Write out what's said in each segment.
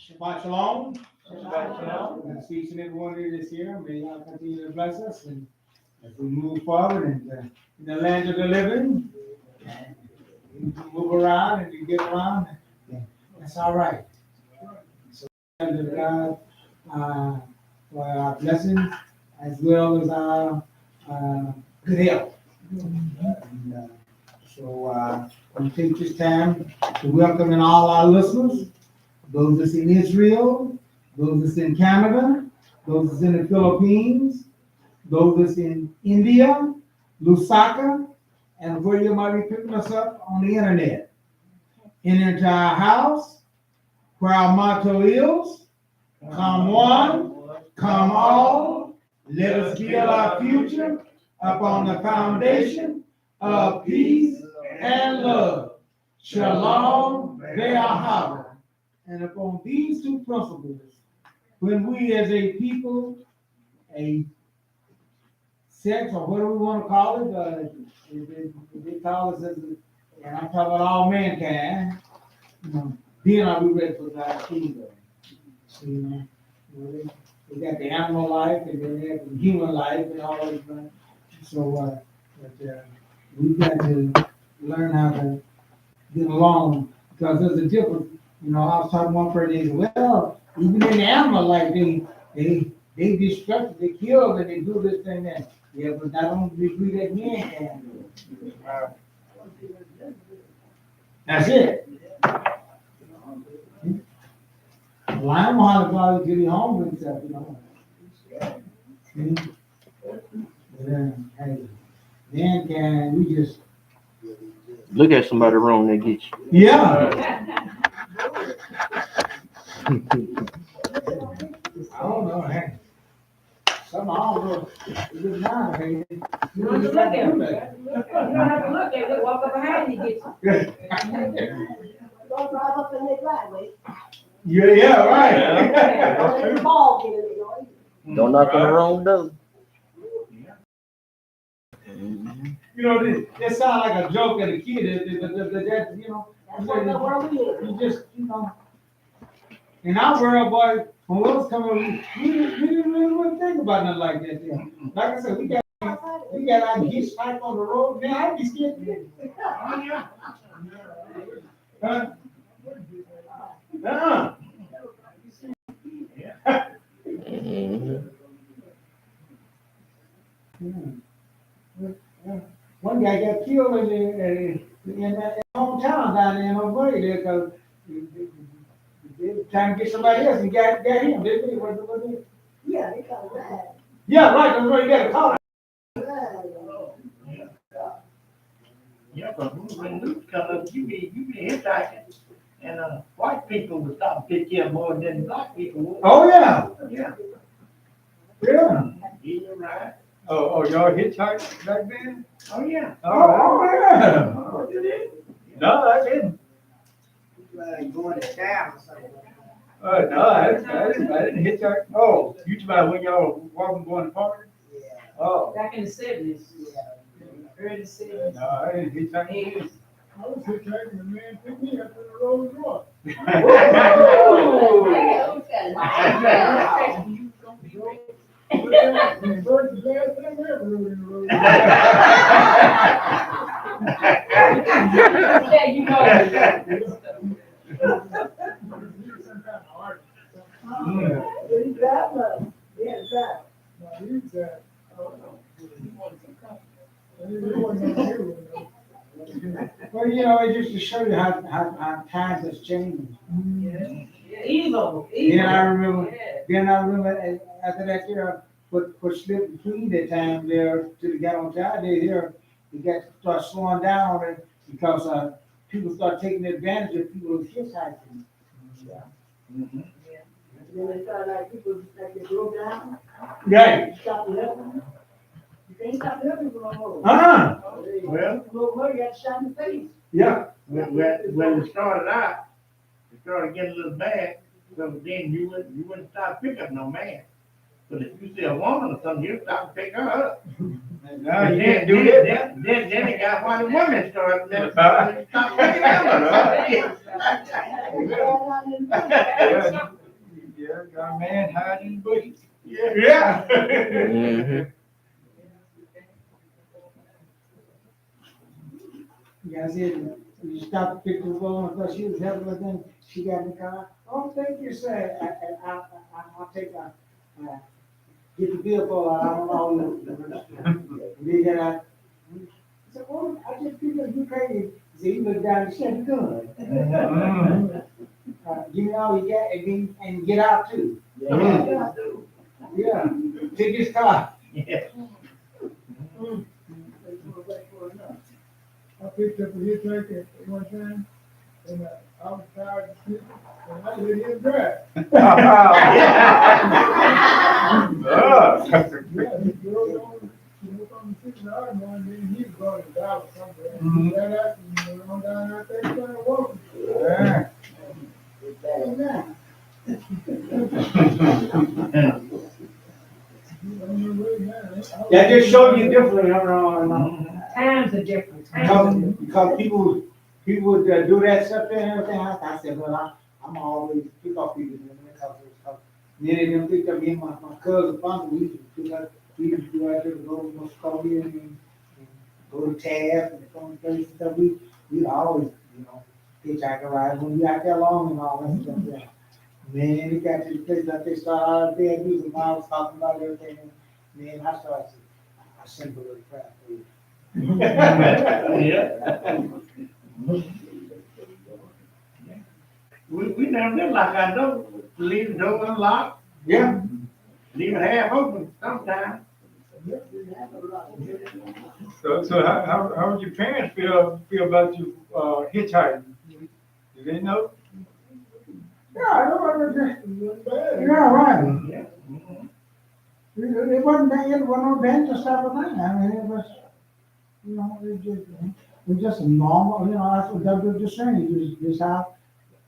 Shabbat shalom. Shabbat shalom. And each and every one of you this year, may God continue to bless us and as we move forward in the land of the living, and you move around and you get around, that's all right. So, thank God for our blessings as well as our good health. And, so we take this time to welcome in all our listeners, those that's in Israel, those that's in Canada, those that's in the Philippines, those that's in India, Lusaka, and where you might be picking us up on the internet. Enter into our house, where our motto is, come one, come all, let us build our future upon the foundation of peace and love. Shalom Ve'ahava. And upon these two principles, when we as a people, a sex, or whatever we want to call it, they call us as, and I'm talking about all mankind, then are we ready for God's kingdom? They got the animal life, and then they have the human life, and all those things. So, we've got to learn how to get along, because there's a difference. I was talking to one person, well, even in the animal life, they destruct, they kill, and they do this thing that. Yeah, but not only do that man can do it. That's it. Well, I don't know how to go to the home with himself, Hey, man can, we just. Look at somebody wrong, they get you. Yeah. I don't know, hey. Some I don't know. It doesn't matter, hey. You don't have to look at it. You don't have to look at it. Walk up behind and get you. Don't drive up in their driveway. Yeah, right. Ball get in there, Don't knock on the wrong door. It sounds like a joke at a kid, but that, That's what the world we live in. you just, in our world, boy, when we was coming, we didn't really think about nothing like that. Yeah. Like I said, we got our geese type on the road. Man, I'd be scared to death. Huh? One guy got killed in that hometown down there in O'Brien there because they were trying to get somebody else and got him. Didn't they? Was it? Yeah, they got that. Yeah, right. That's right. You got to call it. Yeah, but when news come up, you be hitchhiking, and white people would stop to pick you up more than black people would. Oh yeah. Yeah. Yeah. You're right. Oh, y'all hitchhiked back then? Oh yeah. Oh yeah. Oh, you did? No, I didn't. Going to town or something. No, I didn't hitchhike. Oh, you talking about when y'all were walking going to party? Yeah. Oh. Back in the 70s. Yeah. Early 70s. No, I didn't hitchhike. Eighties. I was hitchhiking, the man picked me up in the Rolls Royce. First and last time I ever rode in the Rolls Royce. Yeah, you know. Well, it just to show you how times has changed. Evil. Then I remember after that year, what slipped between that time there till they got on time there here, they got to start slowing down on it because people start taking advantage of people who's hitchhiking. Yeah. Mm-hmm. Then they started like people like they broke down. Right. Stop the help. You can't stop the help people no more. Well, You got shot in the face. Yeah. when it started out, it started getting a little bad. So then you wouldn't stop picking up no man. But if you see a woman or something, you stop and pick her up. No, you can't do that. Then it got why the women started stop picking them up. Got a man hiding in the bushes. Yeah. Mhm. Yeah, I said, you stopped to pick the phone, I thought she was helping, but then she got in the car. Oh, thank you, sir. I'll take get the bill for her, I don't know. Then I said, oh, I just figured you paid. He said, you look down, she had a gun. Give me all you got and get out too. Yeah. Yeah, take his car. Yeah. I picked up a hitchhiker at one time, and I was tired of sleeping, and I let him drive. Yeah, he drove on, she was on the 6 hour one, then he was going to Dallas somewhere. And he got out and went on down out there, started walking. Yeah. Hey, man. That just showed you differently, Times are different. Times are different. because people would do that stuff there and everything. I said, well, I'm always pick up people because many of them picked up me and my cousin Fonda. We used to go out there to go to Muscovy and go to Taft and some places and stuff. We always, hitchhike a ride when we out there long and all that stuff. Yeah. Man, it got to the place that they started out there using miles talking about everything. And man, I started to, I sent a little crap for you. Yeah. We never did like I know. Leave the door unlocked, Yeah. leave it half open sometimes. So how would your parents feel about you hitchhiking? Do they know? Yeah, I don't yeah, right. Yeah. It wasn't no dangerous type of thing. I mean, it was, it was just a normal, that's what that was just saying. It was just how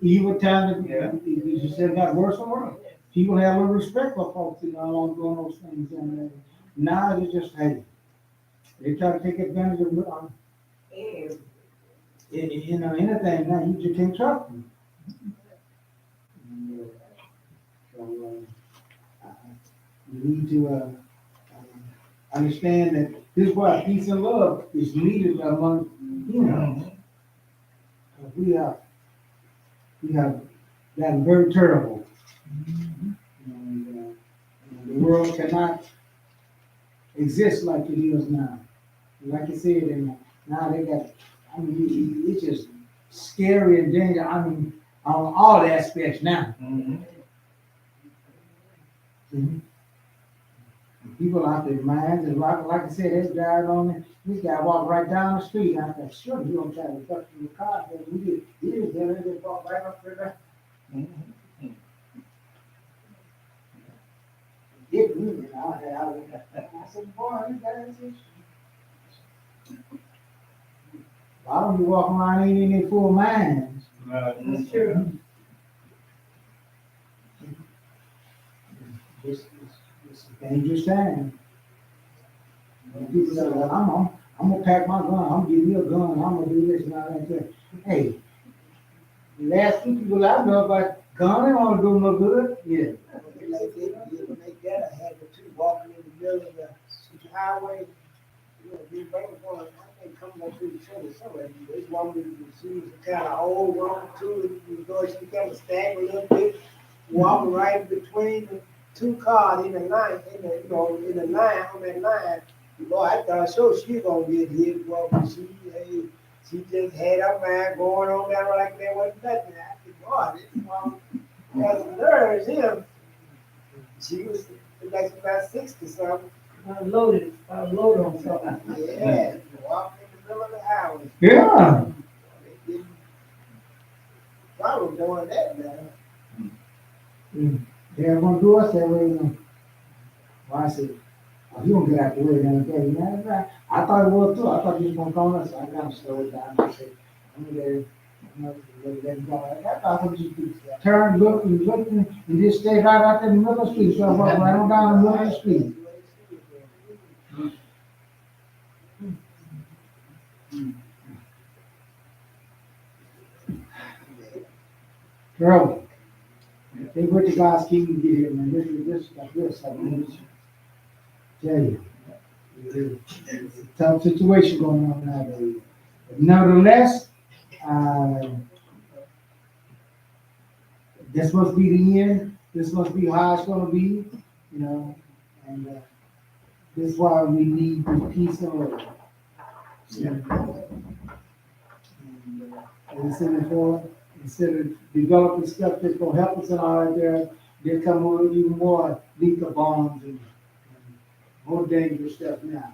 evil times, you just said got worse and worse. People have a little respect for folks, on doing those things. And now it's just, hey, they try to take advantage of, anything. Now you just can't trust them. You need to understand that this is why peace and love is needed among humans. We have gotten very terrible. And the world cannot exist like it is now. Like you said, and now they got, it's just scary and dangerous, on all aspects now. People out their minds, and like I said, this guy this guy walked right down the street. I thought, sure, you don't try to duck in the car, but he just walked right up there. Hit me, I said, boy, you guys why don't you walk around ain't in their full minds? That's true. It's a dangerous time. And people say, well, I'm gonna pack my gun, I'm gonna give you a gun, I'm gonna do this and all that. Hey, the last two people I know about gun, they don't do no good. Yeah. Like they make that a habit too, walking in the middle of the highway. These bank boys, I think coming up through the church somewhere. This woman, she was kind of old woman too. She kind of stagger a little bit, walking right between the two cars in the line, in the line on that line. Boy, I thought so she was gonna get hit, boy, but she just had her mind going on down like there wasn't nothing. I said, boy, this woman has some nerves here. She was like about 60 something. Loaded on something. Yeah, walking in the middle of the highway. Yeah. They didn't probably doing that now. They're gonna do us that way, Well, I said, oh, you don't get out the way down there, man. I thought it was too. I thought you was gonna call us. I got to slow it down. I said, I'm gonna let it go. I thought you could turn, look, and just stay right out there in the middle of the street. So I walked right on down the middle of the street. Girl, They went to God's kingdom to get here, man. This, I mean, tell you. It's a tough situation going on nowadays. But nevertheless, this must be the end. This must be how it's gonna be, you know, and this is why we need the peace and order. Instead of developing stuff that's gonna help us and all that there come even more lethal bombs and more dangerous stuff now.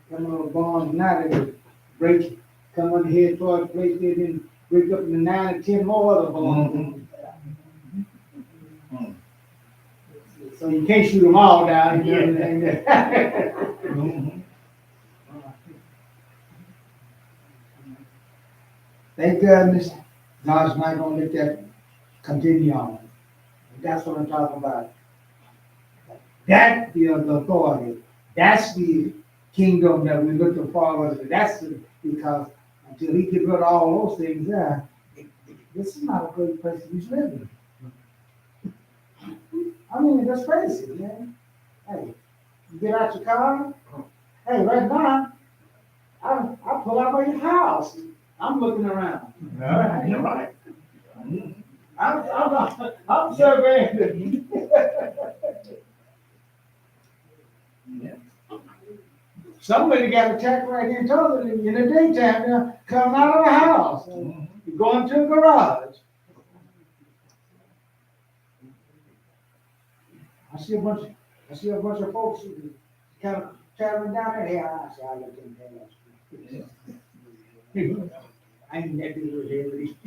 Come on, bombs now that break, come on the head towards the place, they didn't break up into 9 or 10 more other bombs. So you can't shoot them all down. Thank goodness, God's not gonna let that continue on. That's what I'm talking about. That's the authority. That's the kingdom that we're looking forward to. Because until he gets rid of all those things there, this is not a great place to be living. I mean, that's crazy, man. Hey, you get out your car. Hey, right now, I pull out my house. I'm looking around. You're right. I'm surveying. Somebody got attacked right here in Tazria in the daytime. Now, coming out of the house, you're going to the garage. I see a bunch of folks kind of traveling down there. Hey, I say, I look in there. I ain't that big with everybody.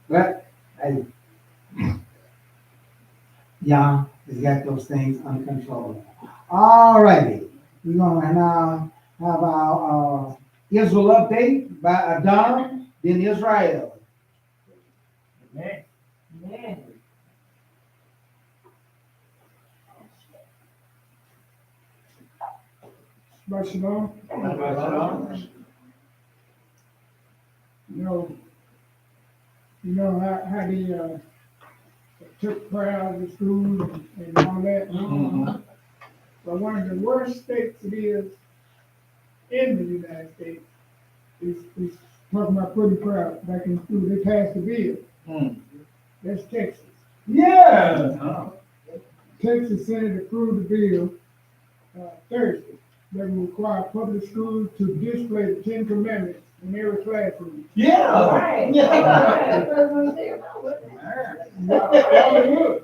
But hey, Yah has got those things under control. All righty, we're gonna now have our Israel update by Adam, then Israel. Amen. Man. Shabbat shalom. You know how they took prayer out of the school and all that. But one of the worst states it is in the United States is talking about putting prayer back in school. They passed the bill. That's Texas. Yeah. Texas Senate approved the bill Thursday that will require public schools to display the 10 Commandments in every classroom. Yeah. All right. Yeah. All right.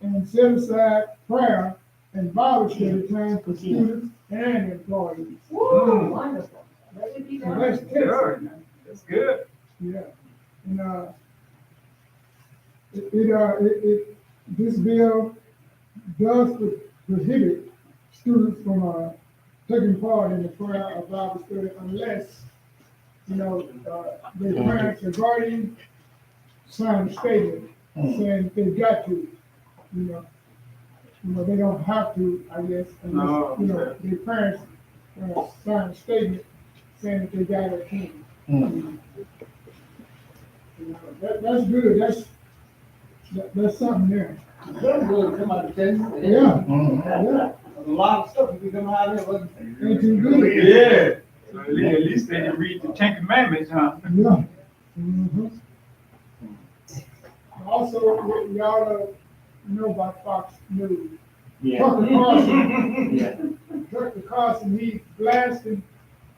And set aside prayer and Bible study time for students and employees. Woo, wonderful. That should be So done. that's Texas. Good. That's good. Yeah. And this bill does prohibit students from taking part in the prayer or Bible study unless, their parents or guardian sign a statement saying they got to, they don't have to, I guess, unless, their parents sign a statement saying that they got to attend. That's good. That's something there. That's good. Come out of Texas. Yeah. Yeah. A lot of stuff can come out of there. Ain't too good. Yeah. So At least they didn't read the 10 Commandments, huh? Yeah. Also, y'all know about Fox News. Tucker Carlson, he blasted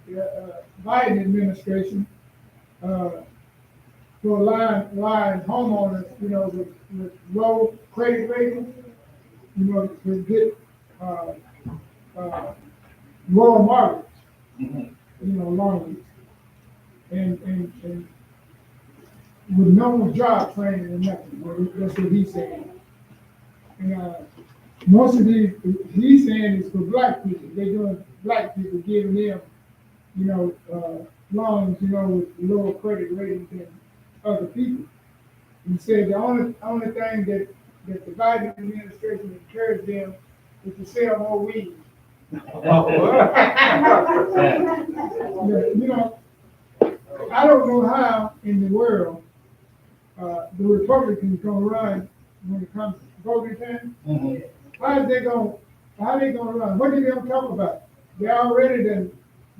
the Biden administration for lying homeowners, with low credit rating, to get lower mortgage, loans, and with no job training and nothing. That's what he's saying. And most of these, he's saying, is for black people. They're doing black people, giving them, loans, with lower credit ratings than other people. He said the only thing that the Biden administration encouraged them is to sell more weed. Oh, But, you know, I don't know how in the world the Republicans gonna run when it comes to voting time. Mhm. How they gonna run? What are they gonna talk about? They already done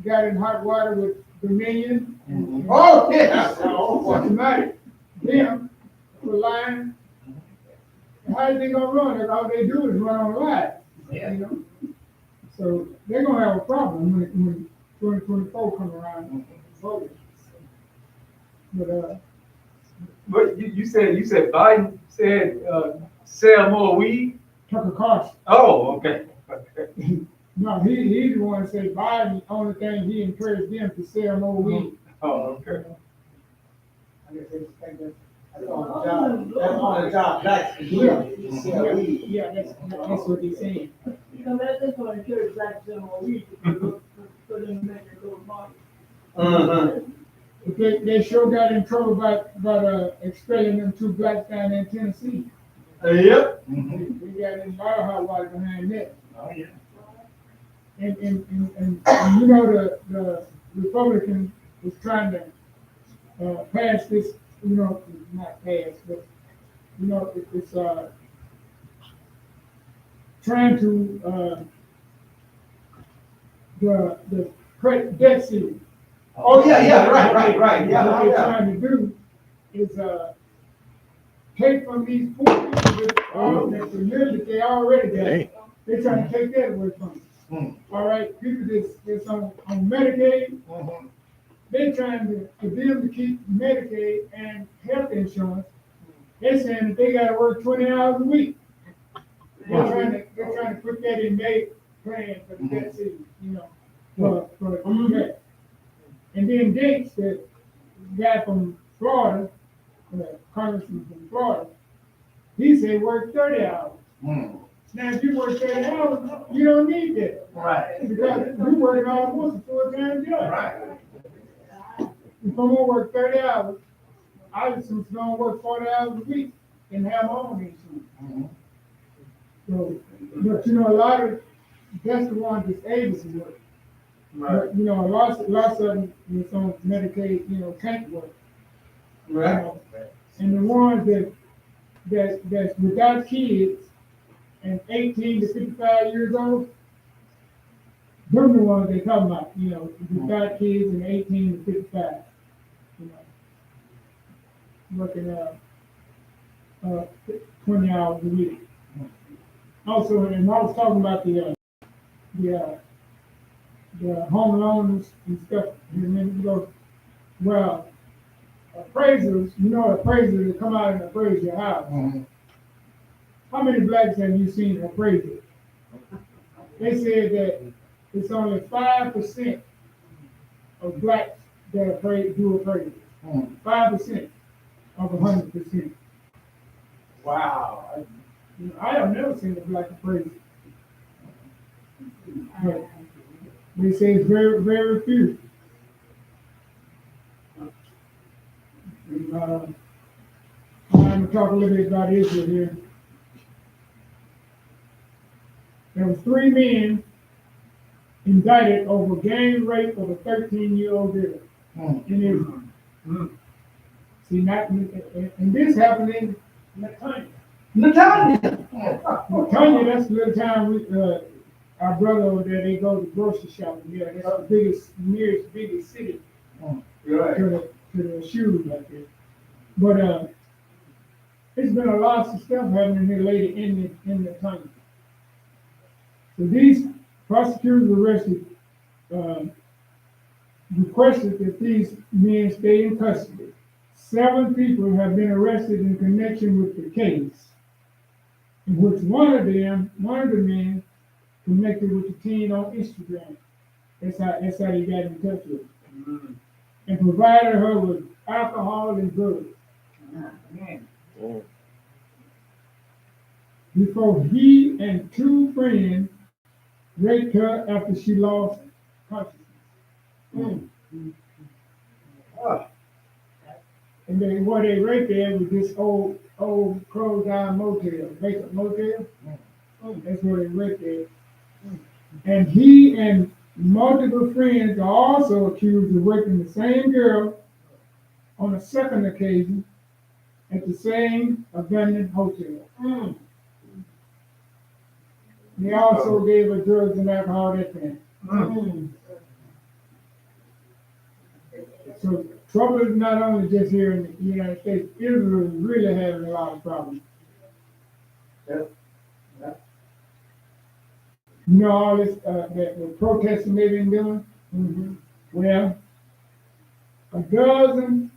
got in hot water with Dominion and Oh, yeah. Oh, systematic them for lying. How they gonna run? That's all they do is run on lies. Yeah. You know? So they're gonna have a problem when 2024 come around. Voting. But But you said Biden said, sell more weed? Tucker Carlson, Oh, okay. no, he's the one that said Biden, the only thing he encouraged them to sell more weed. Oh, okay. I guess they just think That's on the job, blacks can do. Sell weed. yeah, that's what he's saying. You know, that's what encourage black to more weed, for them to make their little money. Uh-huh. But they sure got in trouble about expelling them 2 blacks down in Tennessee. Yep. Mhm. They got in a lot of hot water behind that. Oh, yeah. And you know, the Republican was trying to pass this, you know, not pass, but, you know, it's trying to, the debt ceiling. Oh, yeah, right, yeah. What Oh, they're yeah. trying to do is, take from these poor people that the little that they already got. They're trying to take that away from them. All right, people that's on Medicaid, Mhm. they're trying to, for them to keep Medicaid and health insurance. They're saying that they gotta work 20 hours a week. They're trying to put that in their plan for the debt ceiling, you know, for that. And then Gates, the guy from Florida, the congressman from Florida, he said work 30 hours. Mm. Now, if you work 30 hours, you don't need that. Right. Because you working almost a full-time job. Right. If I'm gonna work 30 hours, I just was gonna work 40 hours a week and have my own insurance. Mhm. So, but you know, a lot of, that's the ones that's able to work. But, you know, lots of them that's on Medicaid, you know, can't work. You Right. know. And the ones that's without kids and 18 to 55 years old, them the ones they talking about, you know, without kids and 18 to 55. You know, working 20 hours a week. Also, and I was talking about the home loans and stuff a minute ago. Well, appraisers, you know, appraisers that come out and appraise your house. Mhm. How many blacks have you seen appraisers? They said that it's only 5% of blacks that do appraisals. Mhm. 5% of 100%. Wow. I have never seen a black appraiser. But they say it's very, very few. And, I'm gonna talk a little bit about Israel here. There were 3 men indicted over gang rape of a 13-year-old girl Mhm. in Israel. Mm. See, and this happened in Netanya. Natalia. Netanya, that's the little town our brother over there, they go to grocery shopping. Yeah, that's the nearest biggest city Right. to the shoes like that. But it's been a lot of stuff happening here lately in the country. So these prosecutors arrested, requested that these men stay in custody. 7 people have been arrested in connection with the case, in which one of the men connected with the teen on Instagram. That's how he got in touch with her. Mm. And provided her with alcohol and drugs. Before he and 2 friends raped her after she lost consciousness. Oh. And where they right there was this old closed down motel, vacant motel. That's where they right there. And he and multiple friends are also accused of raping the same girl on a second occasion at the same abandoned hotel. They also gave her drugs and alcohol that time. So trouble is not only just here in the United States. Israel is really having a lot of problems. You know all this that the protesting they've been doing? Well, a dozen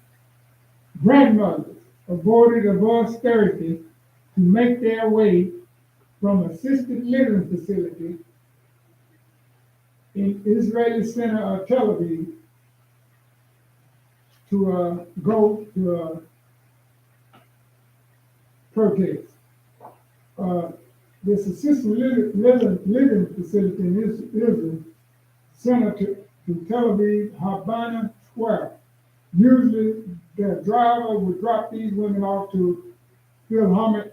grandmothers aborted of austerity to make their way from assisted living facility in Israeli center of Tel Aviv to go to a protest. This assisted living facility in Israel center to Tel Aviv Habana Square. Usually the driver would drop these women off to Philharmonic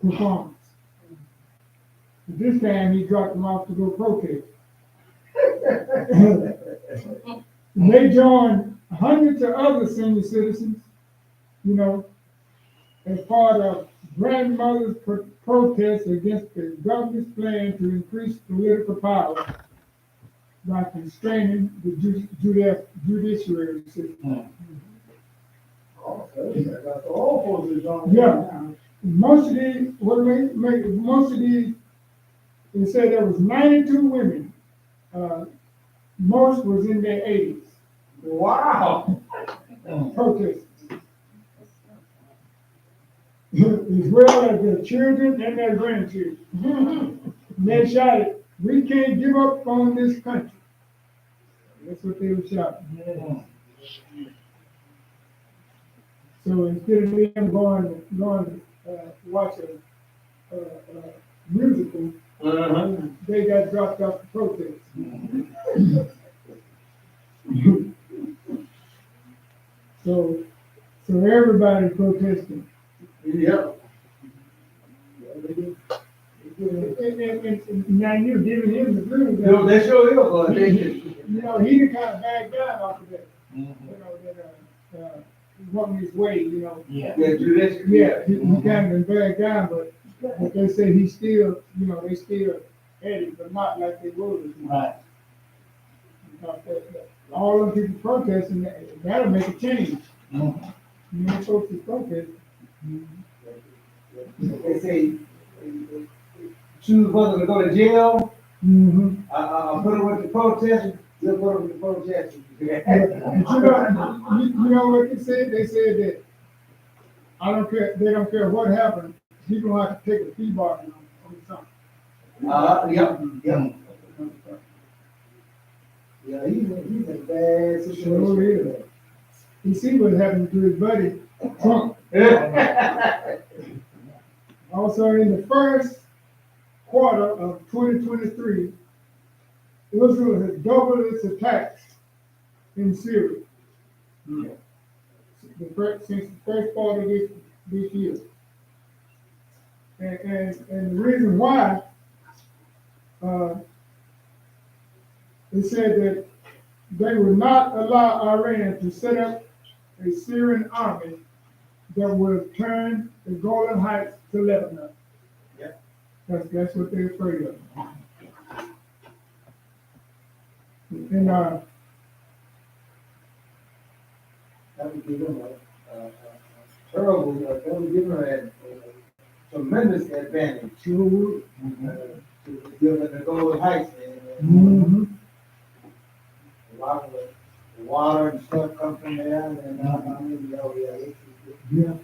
performance. This time he dropped them off to go protest. They joined hundreds of other senior citizens, you know, as part of grandmothers' protests against the government's plan to increase political power by constraining the judiciary system. Yeah, most of these, they said there was 92 women. Most was in their 80s. Wow. Protesters. As well as their children and their grandchildren. And they shouted, "We can't give up on this country." That's what they were shouting. So instead of them going to watch a musical, they got dropped off the protest. So everybody protesting. Yep. And now you're giving him the blues. No, they sure is, but they You know, he kind of backed down off of that. You know, that walking his way, you know. Yeah. Yeah, judicial. Yeah, he kind of been backed down, but they say he still, you know, they still at it, but not like they were. Right. All the people protesting, that'll make a change. You know, folks is protesting. They say choose whether to go to jail. Put it with the protesters. Just put it with the protesters. And you know what they said? They said that I don't care. They don't care what happened. He's gonna have to take a plea bargain on something. Yep. Yeah, he's in a bad situation. Sure is. You see what happened to his buddy Trump. Also, in the first quarter of 2023, Israel has doubled its attacks in Syria. Since the first part of this year. And the reason why, they said that they would not allow Iran to set up a Syrian army that would turn the Golan Heights to Lebanon. Yeah. That's what they're afraid of. And That would give them a terrible, that would give them a tremendous advantage sure. to give them the Golden Heights. Mm-hmm. A lot of the water and stuff come from there, and Yeah.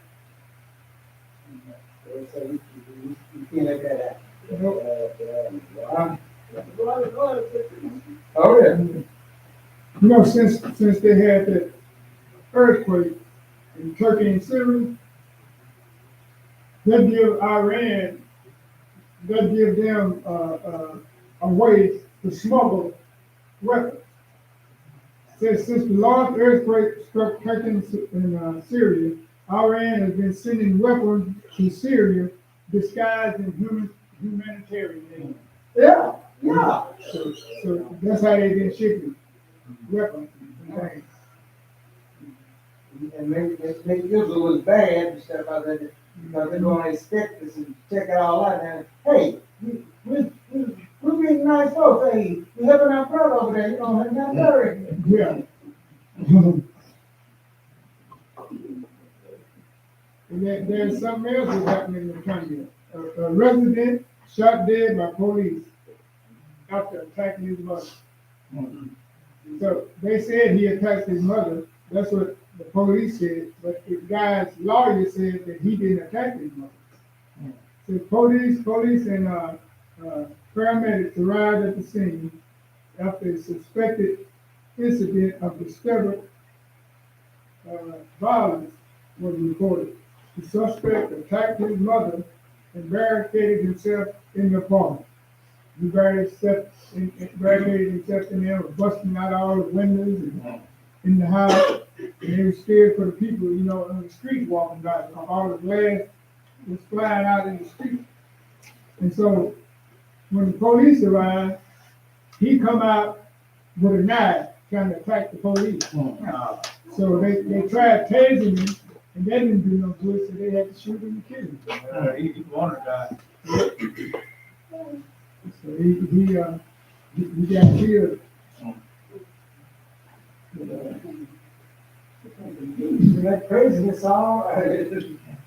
So you can't let that happen. Oh, yeah. You know, since they had that earthquake in Turkey and Syria, that give them a way to smuggle weapons. Says since the large earthquake struck Turkey in Syria, Iran has been sending weapons to Syria disguised in humanitarian aid. Yeah, yeah. So that's how they've been shipping weapons and things. And make Israel was bad and stuff like that, because they're gonna expect us and check it all out. And hey, we're being nice folks. Hey, we're helping our brother over there. You know, and that's better. Yeah. And there's something else that's happening in the country. A resident shot dead by police after attacking his mother. So they said he attacked his mother. That's what the police said. But the guy's lawyer said that he didn't attack his mother. So police and paramedics arrived at the scene after a suspected incident of discovered violence was reported. The suspect attacked his mother and barricaded himself in the apartment. He barricaded himself in there, busting out all the windows and in the house. And he was scared for the people, you know, on the street walking by. All the glass was flying out in the street. And so when the police arrived, he come out with a knife trying to attack the police. So they tried tasing him, and that didn't do no good, so they had to shoot him and kill him. He wanted to die. So he got killed. That craziness all.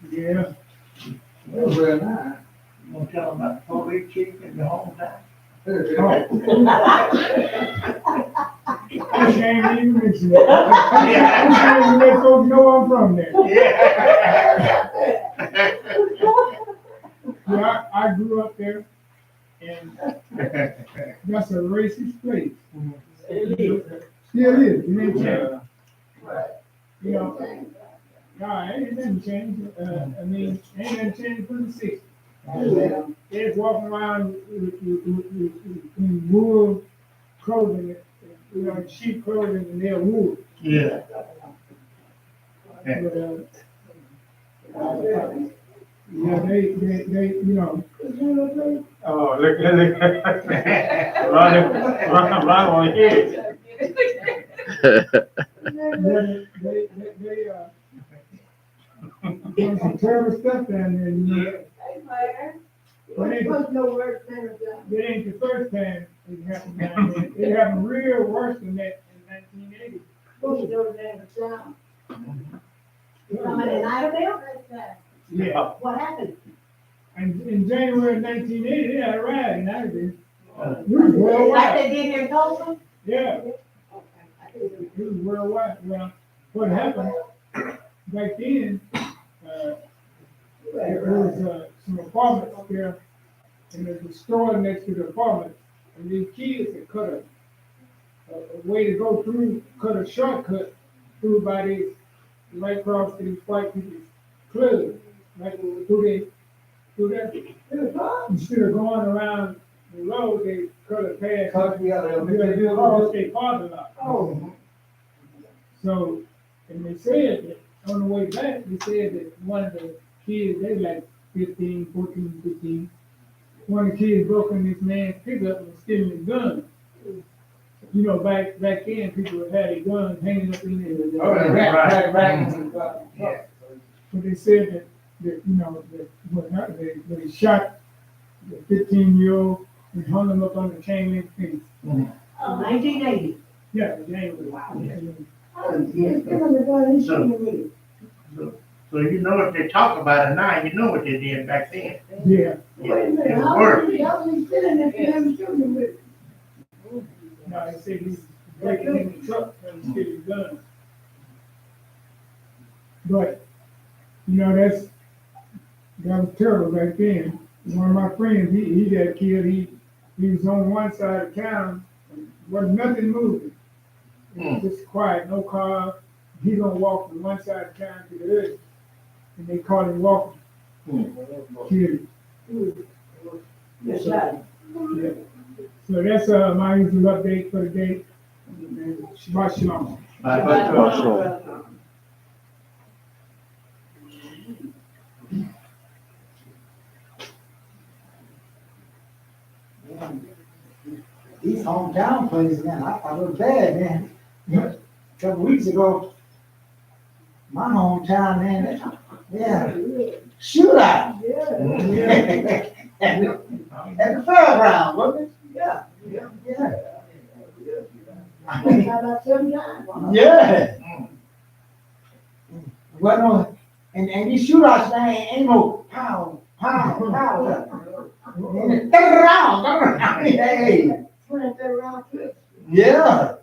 Yeah. It was real nice. You gonna tell them about the police chief in your hometown? I can't even mention that. I can't even let folks know I'm from there. Yeah, I grew up there, and that's a racist place. Still is. It ain't changed. You know, ain't nothing changed. I mean, ain't nothing changed from the 60s. They're walking around in wool clothing, you know, sheep clothing, and they're wool. Yeah. But, yeah, they, you know. Oh, look. Run on here. Doing some terrible stuff down there, you know. But it ain't the first time it happened down there. It happened real worse than that in 1980. Yeah. What happened? And in January of 1980, they had a riot in Idaho. It was worldwide. Like they did here in Tulsa? Yeah, it was worldwide. Well, what happened back then, there was some apartments there, and there's a store next to the apartment, and these kids had cut a way to go through, cut a shortcut through by this, right across to these white people's club, like through that. Instead of going around the road, they cut a path across their parking lot. Oh. So, and they said that on the way back, they said that one of the kids, they like 15, 14, 15, one of the kids broke in this man's pickup and stealing his gun. You know, back then, people had their guns hanging up in there. Oh, right. But they said that you know, that they shot the 15-year-old and hung him up on the chain link fence. 1980. Yeah, January. Wow. So you know what they talk about it now, you know what they did back then. Yeah. It was worse. No, they said he's breaking in the truck and stealing his gun. But, you know, that was terrible back then. One of my friends, he got killed. He was on one side of town, wasn't nothing moving. It was just quiet, no car. He gonna walk from one side of town to the other, and they caught him walking. Killed him. Yes, right. Yeah. So that's my usual update for the day. Shabbat shalom. Shalom. These hometown places, man, I thought it was bad, man. A couple weeks ago, my hometown, man, yeah, shootout. Yeah. At the fairground, wasn't it? Yeah. Yeah. About 7 times. Yeah. Well, no, and these shootouts, man, ain't no pound. And it's around. Hey, 20 round trips. yeah.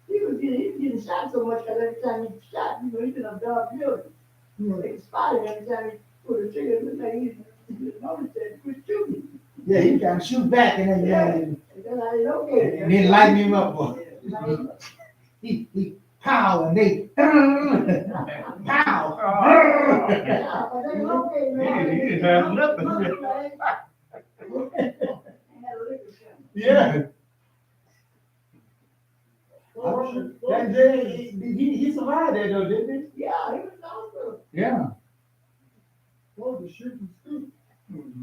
He was getting shot so much that every time he shot, you know, he's in a dark building. You know, they spot him every time he put a trigger in the thing. He noticed that he quit shooting. Yeah, he got to shoot back and then, And then I said, okay. and then lighten him up, boy. He pow, and they pow. Yeah, but they okay, man. He didn't have nothing. They had a liquor cabinet. Yeah. That day, he survived that though, didn't Yeah, he was also. he? Yeah. What was the shooting scoop?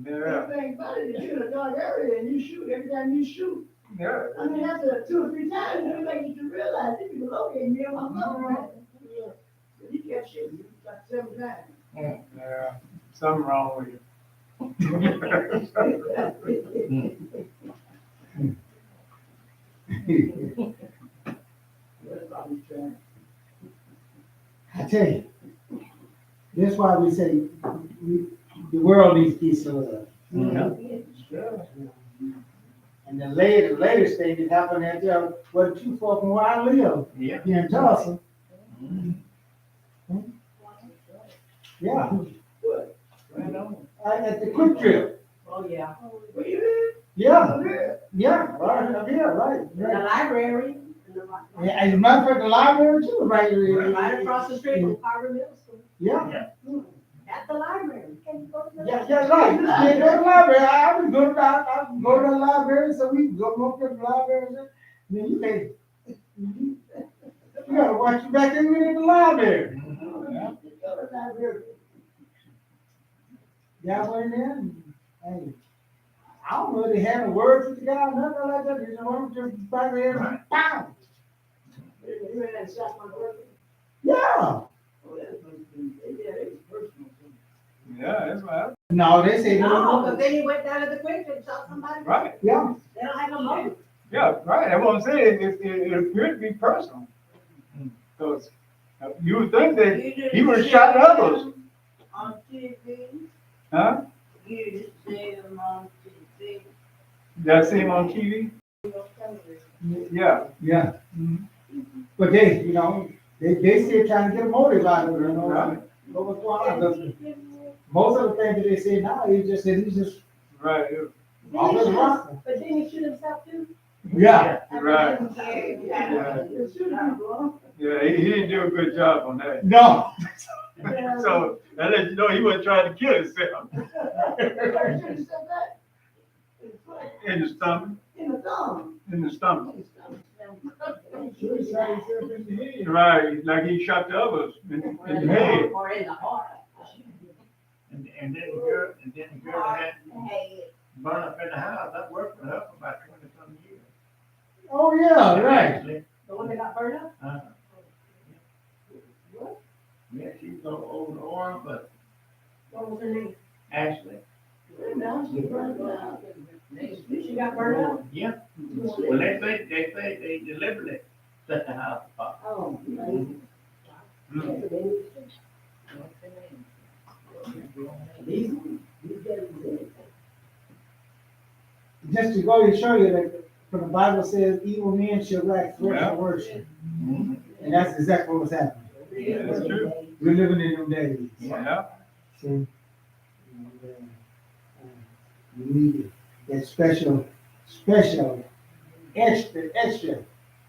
Yeah, Everything about it, you're in a dark area and you shoot every time you shoot. yeah. I mean, after 2 or 3 times, it makes you realize that you was okay, me and my mother, right? Yeah. But he kept shooting, like 7 times. Yeah. Something wrong with you. I tell you, that's why we say the world needs peace and love. And the latest thing that happened at what 2 4 from where I live, Yeah. here in Tulsa. Yeah, Right on. at the Quick Trip. Oh, yeah. Where you Yeah, live? yeah, right up here, right. The Right. library, And as a matter of fact, the library too, right. right across the street from Carver Middle School, Yeah, at the library. Can you go to the yeah, right. Yeah, go to the library. I would go to the library, so we go up to the library. Then you gotta watch your back in the library. Y'all went in there, and, hey, I don't know if they had a word with the guy or nothing like that. You know, just back there, pow. You had that shot my brother? Yeah. Oh, that's personal. Yeah, that's right. No, they say No, but then he went down to the quick and shot somebody. Right, Yeah. They don't have no motive. yeah, right. That's what I'm saying. It appeared to be personal. Because you would think that he would have shot others. On TV, Huh? you just see him on TV. Did I see him on TV? Yeah. Yeah. But they, you know, they still trying to get a motive out of it, you know. Right. What was going on? 'Cause most of the things that they say now, he just said he's just Right. off his rocker. But didn't he shoot himself too? Yeah. Right. Yeah. You're shooting people, huh? Yeah, he didn't do a good job on that. No. So that lets you know he wasn't trying to kill himself. You should've said that. In the stomach. In the thumb. In the stomach. Should shot himself in the head. Right, like he shot the others in the head. Or in the heart. And then the girl had burned up in the house. That worked for her for about 20-some years. Oh, yeah, right. Actually, The one that got burned up? Yeah, she was over the oil, but What was her name? actually, Now she burned out. She got burned up? yeah. Well, they say they deliberately set the house apart. Oh, Mm. Just to go to show you that when the Bible says evil men shall lack Yeah. worship. Mhm. And that's exactly what's happening. Yeah, that's true. We're living in them days. Yeah. See? And, we need that special, extra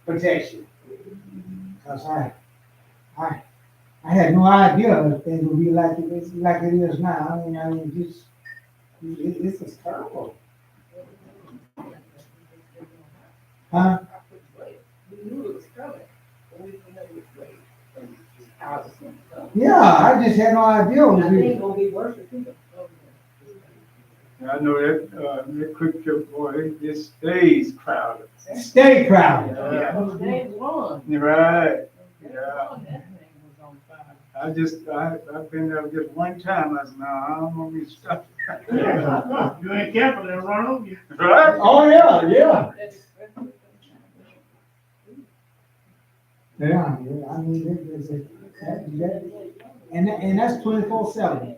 protection. Cause I had no idea things would be like it is now. I mean, this is terrible. Huh? knew it was coming, but we didn't know which way. And how it was gonna come. Yeah, I just had no idea. I think it's gonna be worse for people. I know that quick trip, boy, it stays crowded. Stay crowded. Yeah. Day one. You're right. Day Yeah. one, that thing was on fire. I've been there just one time. I said, no, I don't want to be stuck. You ain't careful, they'll run over you. Right? Oh, yeah, yeah. That's- Yeah, I mean, and that's 24/7.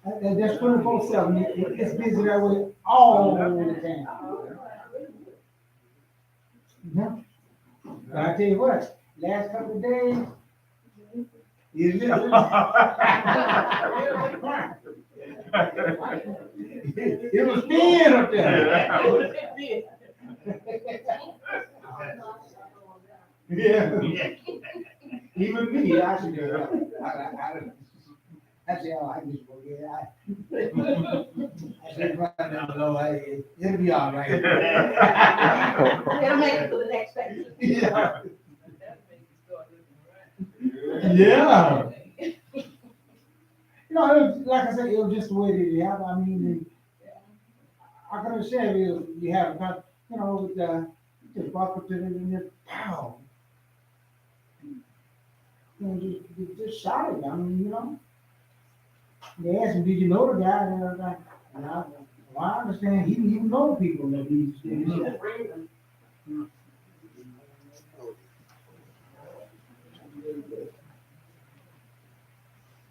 That's 24/7. It's busy that way all the time. Yeah. But I tell you what, last couple of days, it was thin up there. Yeah. Yeah. Even me, I should do it. I say, oh, I just forget. I said, right now, Lord, it'll be all right. It'll make it to the next phase. Yeah. That'll make you start looking around. Yeah. You know, it was, like I said, it was just the way that it happened. I mean, I can understand you have, you know, with you just walk up to them and just pow. You know, just shot it. I mean, you know. They asked him, did you know the guy? And I was like, well, I understand he didn't even know people that he did.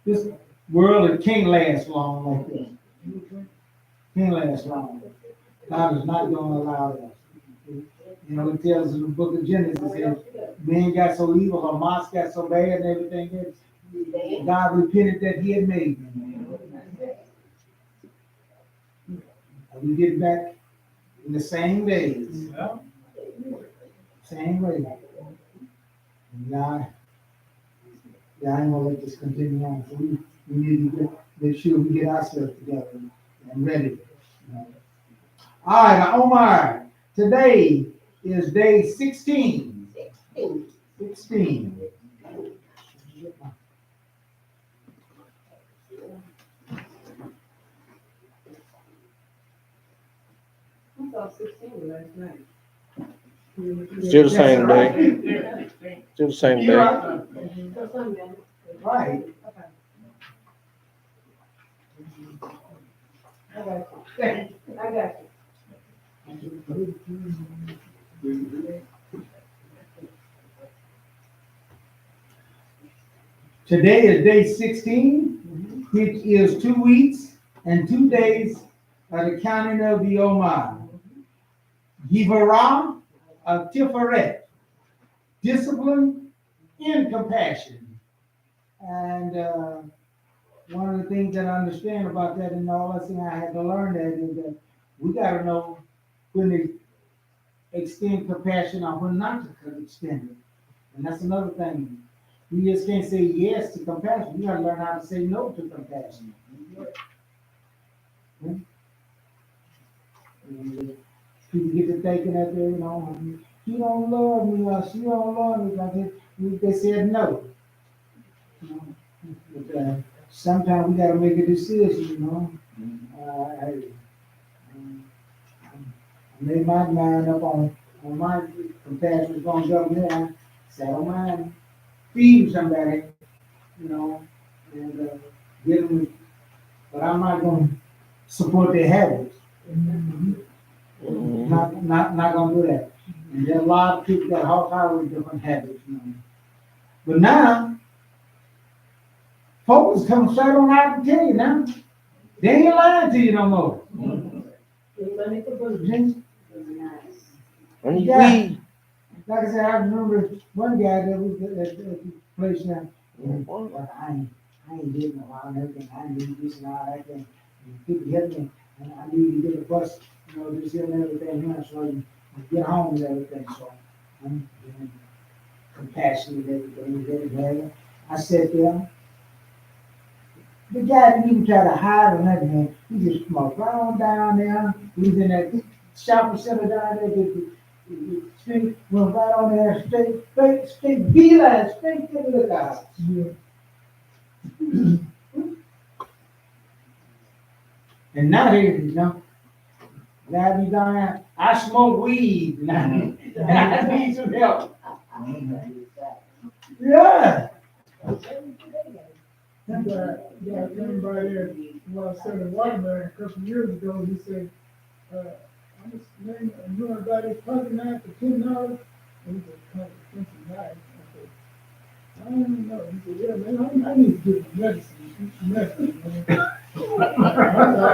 This world it can't last long like this. Can't last long. God is not going to allow that. You know, it tells in the book of Genesis, it says, man got so evil, Hamas got so bad and everything else. God repented that he had made him. And we get back in the same days. Same way. And God ain't gonna let this continue on. So we need to make sure we get ourselves together and ready. You know. All right, now, Omar, today is day 16. 16. I saw 16 last night. Still the same day. Yeah. Still the same You're day. right. So Sunday. Right. I got you. I got you. Today is day 16, which is 2 weeks and 2 days of the counting of the Omar. Yivarah of Tiferet, discipline in compassion. And one of the things that I understand about that and all that thing I had to learn that is that we got to know when to extend compassion or when not to extend it. And that's another thing. You just can't say yes to compassion. You got to learn how to say no to compassion. And people get to thinking that they, you know, he don't love me or she don't love me. Like they said no. You know, but, sometimes we got to make a decision, you know. I made my mind up on my compassion is going to go there. Said, I don't mind feeding somebody, you know, and give them, but I'm not going to support their habits. Not going to do that. And there are a lot of people that have different habits, you know. But now, folks come straight on out and tell you now. They ain't lying to you no more. Yeah. Like I said, I remember one guy that was at the place now. But I ain't getting a lot of everything. I need this and all that thing. And people help me. And I need to get a bus, you know, this here and everything, you know, so I can get home and everything. So I'm being compassionate and everything. I sat there. The guy didn't even try to hide or nothing, man. He just come right on down there. He was in that shopping center down there. Straight, went right on there, straight beeline, straight to the lookout. Yeah. And now they, now be down there, I smoke weed, and I need some help. Yeah. Yeah, came by there while I was selling watermelon a couple of years ago. He said, I'm just saying, you want to buy this pumpkin knife for $10? And he said, "Oh, expensive knife." I said, I don't know. He said, yeah, man, I need to get medicine, man. I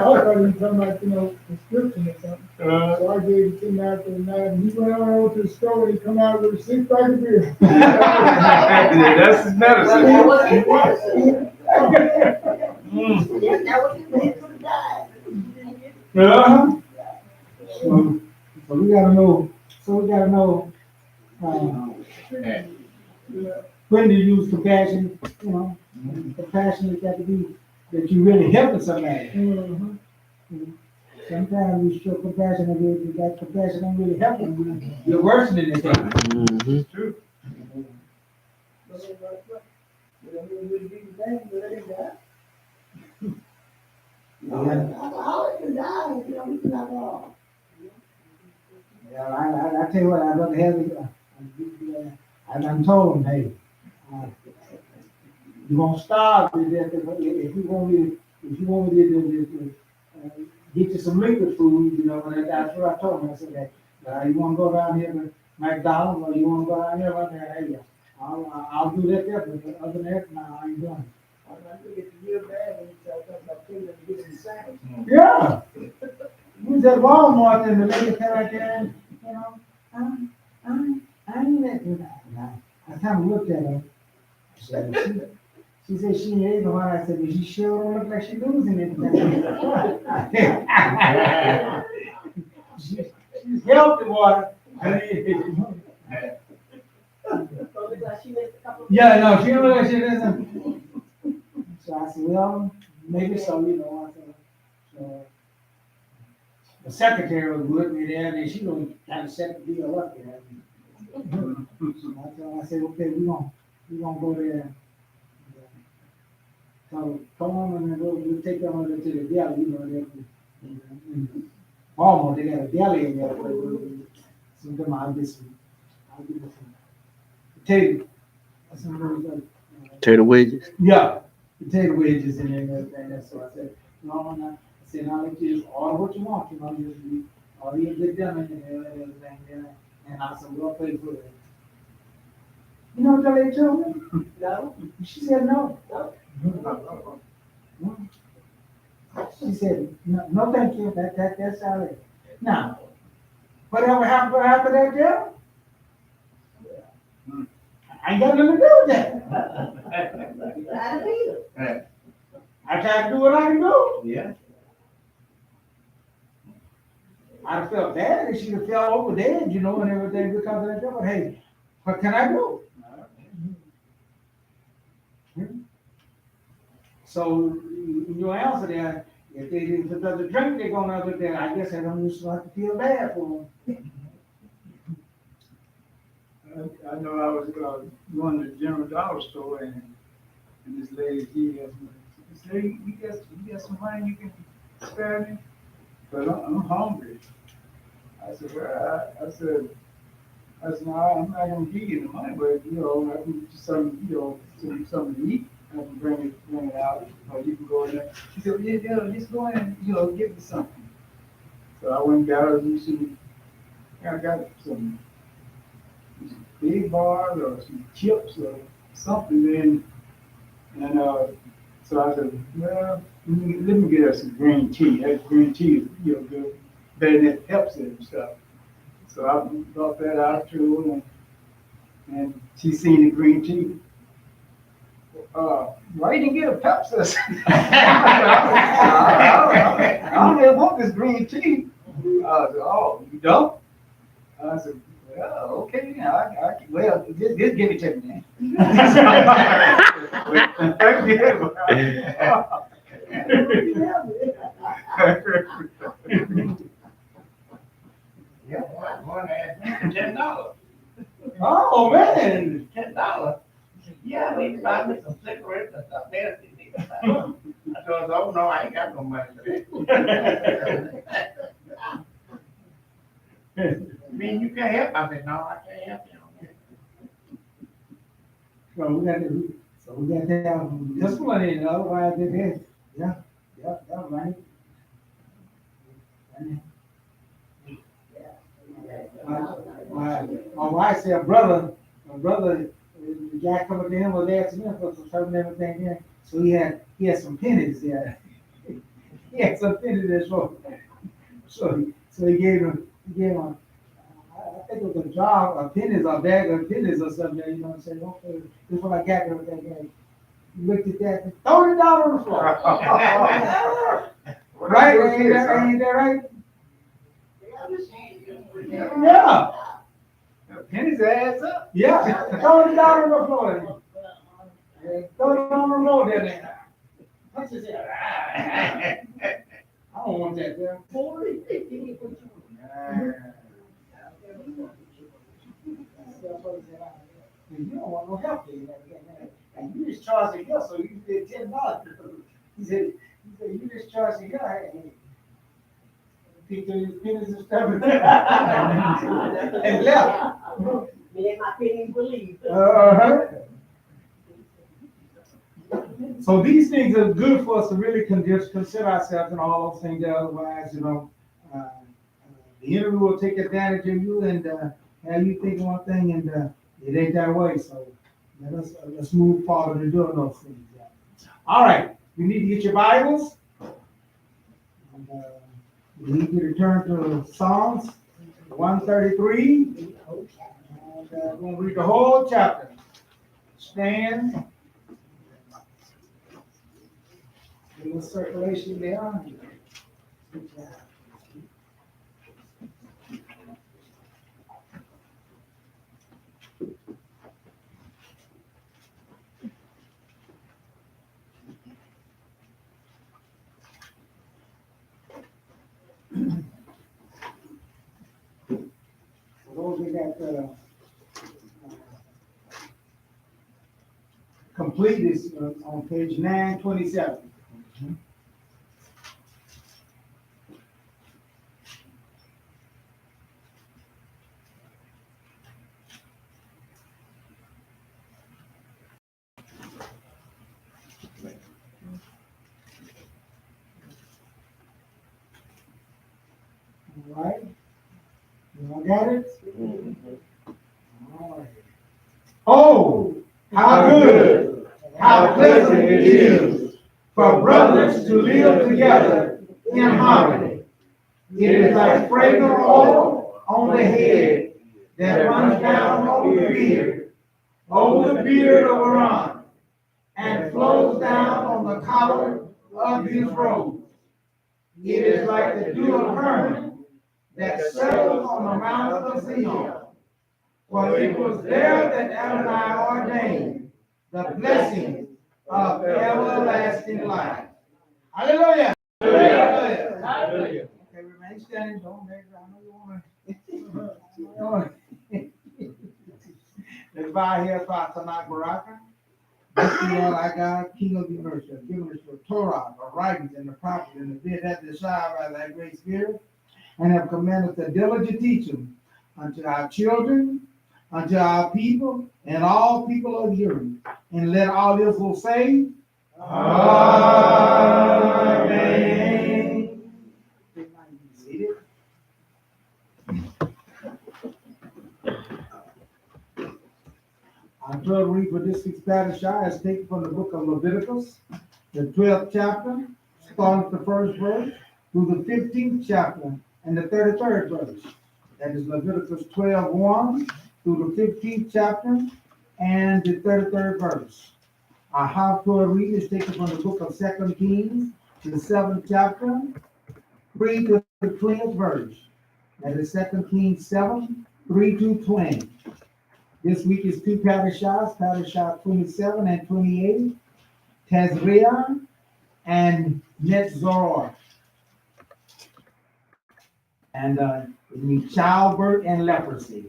thought he was talking about, prescription or something. So I gave him $10 for the knife, and he went on over to the store, and he come out with a 6-pack of beer. That's his medicine. That was his medicine. Yes, that was his medicine. Uh-huh. So we gotta know, when to use compassion, compassion has got to be that you really helping somebody. Mhm. Sometimes we show compassion and that compassion ain't really helping you. You're worsening it. Mm-hmm. It's true. Alcoholic can die if you don't use alcohol. Yeah, I tell you what, I'd rather have it. I'm told them, hey, you're gonna starve to death if you want me to get you some liquid food, and that's what I told them. I said that you wanna go down here to McDonald's or you wanna go down here right there, hey, I'll do that there, but other than that, nah, I ain't doing it. Yeah. We was at Walmart and the lady said right there, I ain't letting that. I kind of looked at her. She said she ain't no. I said, but she sure don't look like she losing anything. She's healthy, water. Yeah, no, she don't look like she doesn't. So I said, well, maybe so, I said, so the secretary was with me there, and she gonna kind of set the deal up there. So I said, okay, we gonna go there. So come and then we'll take them over to the deli, Walmart, they got a deli in there. Sometimes I'll get some potato. Potato wedges. Yeah, potato wedges and everything. That's so I said, no. I said, now let you just order what you want, just order your good dinner and everything, and I said, we'll pay for it. You know what they told me? No. She said no. She said, no, thank you. That's all right. Now, whatever happened that girl? I ain't got nothing to do with that. I try to do what I can do. Yeah. I'd have felt bad if she'd have fell over dead, and everything because of that girl. But hey, what can I do? So your answer there, if it doesn't drink, they're gonna have it there. I guess I don't used to have to feel bad for them. I know I was going to the general dollar store and this lady, she asked me, this lady, you got some money you can spare me? But I'm hungry. I said, well, I said, no, I'm not gonna give you the money, but I can just something to eat. I can bring it out, or you can go in there. She said, yeah, just go in and get me something. So I went and got her I got some big bars or some chips or something. And so I said, well, let me get her some green tea. That green tea is good, better than Pepsi and stuff. So I brought that out to her, and she seen the green tea. Why you didn't get a Pepsi? I don't even want this green tea. I said, oh, you don't? I said, well, okay, well, just give it to me then. one asked me for $10. Oh, man. $10. Yeah, I need to buy me some cigarettes and something else. You need to buy. I told her, oh, no, I ain't got no money for that. I mean, you can't help. I said, no, I can't help you on that. So we got to have this one in, otherwise it is. Yeah, right. My wife said, my brother, the guy coming to him was asking him for some certain everything there. So he had some pennies there. He had some pennies there, so he gave him, I think it was a jar of pennies, a bag of pennies or something, you know what I'm saying? Okay, this is what I got everything there. He looked at that, and throw it down on the floor. Right, ain't that right? Yeah. Pennies adds up. Yeah, throw it down on the floor. Throw it on the floor there. What's this here? I don't want that there. You don't want no help there. And you just charge the hill, so you did $10. He said, you just charge the hill. Picked up his pennies and stuff. And left. Me and my pennies believe. So these things are good for us to really consider ourselves and all those things. Otherwise, the enemy will take advantage of you and have you think one thing, and it ain't that way. So let's move forward and doing those things. All right, you need to get your Bibles. And, you need to turn to Psalms 133. And we're going to read the whole chapter. Stand. A little circulation there. Those that complete is on page 927. All right. You all got it? All right. Oh, how good, how pleasant it is for brothers to live together in harmony. It is like fragrant oil on the head that runs down over the beard of Aaron, and flows down on the collar of his robe. It is like the dew of Hermon that settles on the mountain of Zion. For it was there that Adonai ordained the blessing of everlasting life. Hallelujah! Hallelujah! Hallelujah! Okay, remain standing. Don't make it. I know you want to. Let's bow our heads for our Tanakh Baraka. This is Lord our God, King of the universe, has given us your Torah, the writings, and the prophets, and the bid that desired by thy great spirit, and have commanded us to diligently teach them unto our children, unto our people, and all people of the earth. And let all Israel say, Amen. Seated. Our Torah read for this week's Parashah is taken from the book of Leviticus, the 12th chapter, starting with the first verse, through the 15th chapter and the 33rd verse. That is Leviticus 12:1 through the 15th chapter and the 33rd verse. Our Haftorah reading is taken from the book of 2 Kings, the 7th chapter, 3 to the 20th verse. That is 2 Kings 7, 3 to 20. This week is two Parashahs, Parashah 27 and 28, Tazria and Tzara. And It means childbirth and leprosy.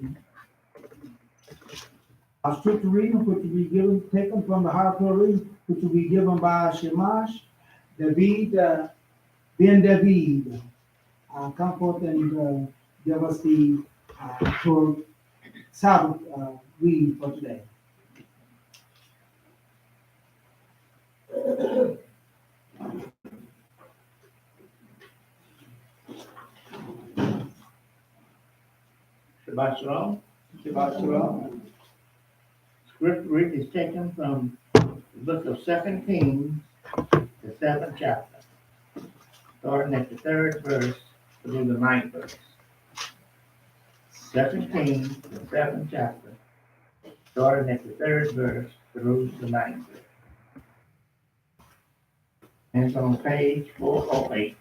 Our scripture reading, which will be given, taken from the Haftorah reading, which will be given by Shemash, David, Ben David. Come forth and give us the Torah Sabbath reading for today. Shabbat Shalom. Shabbat Shalom. Scripture reading is taken from the book of 2 Kings, the 7th chapter, starting at the 3rd verse through the 9th verse. 2 Kings, the 7th chapter, starting at the 3rd verse through the 9th verse. And it's on page 408.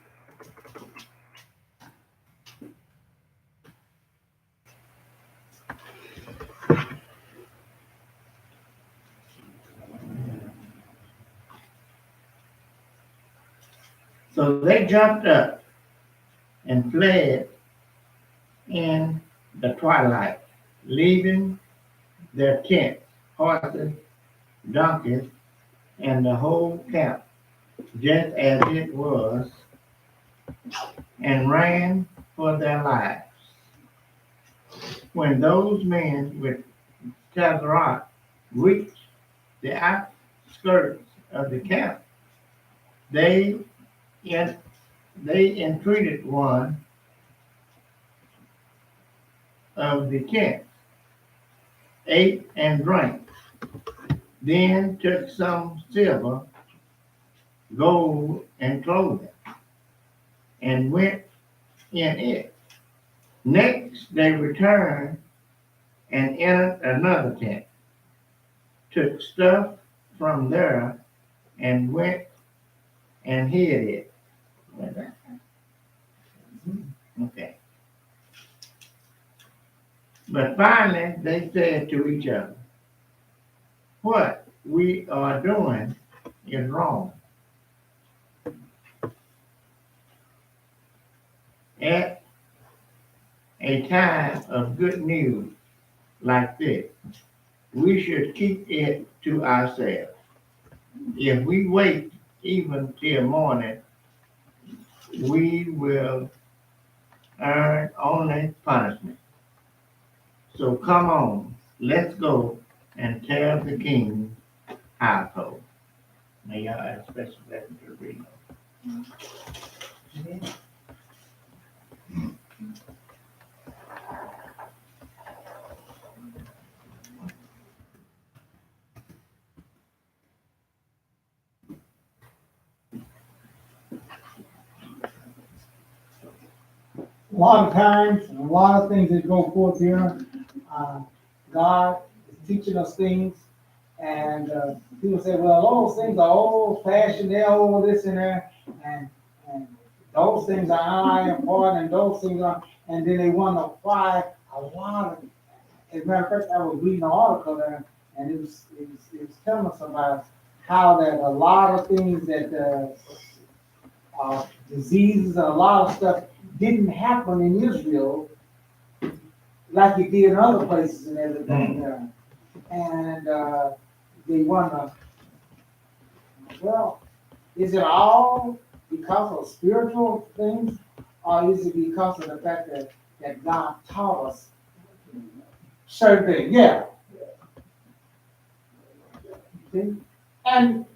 So they jumped up and fled in the twilight, leaving their tents, horses, donkeys, and the whole camp, just as it was, and ran for their lives. When those men with Tazria reached the outskirts of the camp, they entreated one of the tents, ate and drank, then took some silver, gold, and clothing, and went in it. Next, they returned and entered another tent, took stuff from there, and went and hid it. Okay. But finally, they said to each other, "What we are doing is wrong. At a time of good news like this, we should keep it to ourselves. If we wait even till morning, we will earn only punishment. So come on, let's go and tell the king household." May y'all add a special blessing to the reading. A lot of times, and a lot of things that go forth here, God is teaching us things, and people say, well, those things are old fashioned, they're old, this and that, and those things are high important, and those things are, and then they want to apply a lot of, as a matter of fact, I was reading an article there, and it was telling us about how that a lot of things that diseases and a lot of stuff didn't happen in Israel like it did in other places and everything there. And they wonder, well, is it all because of spiritual things, or is it because of the fact that God taught us certain things? Yeah. See? And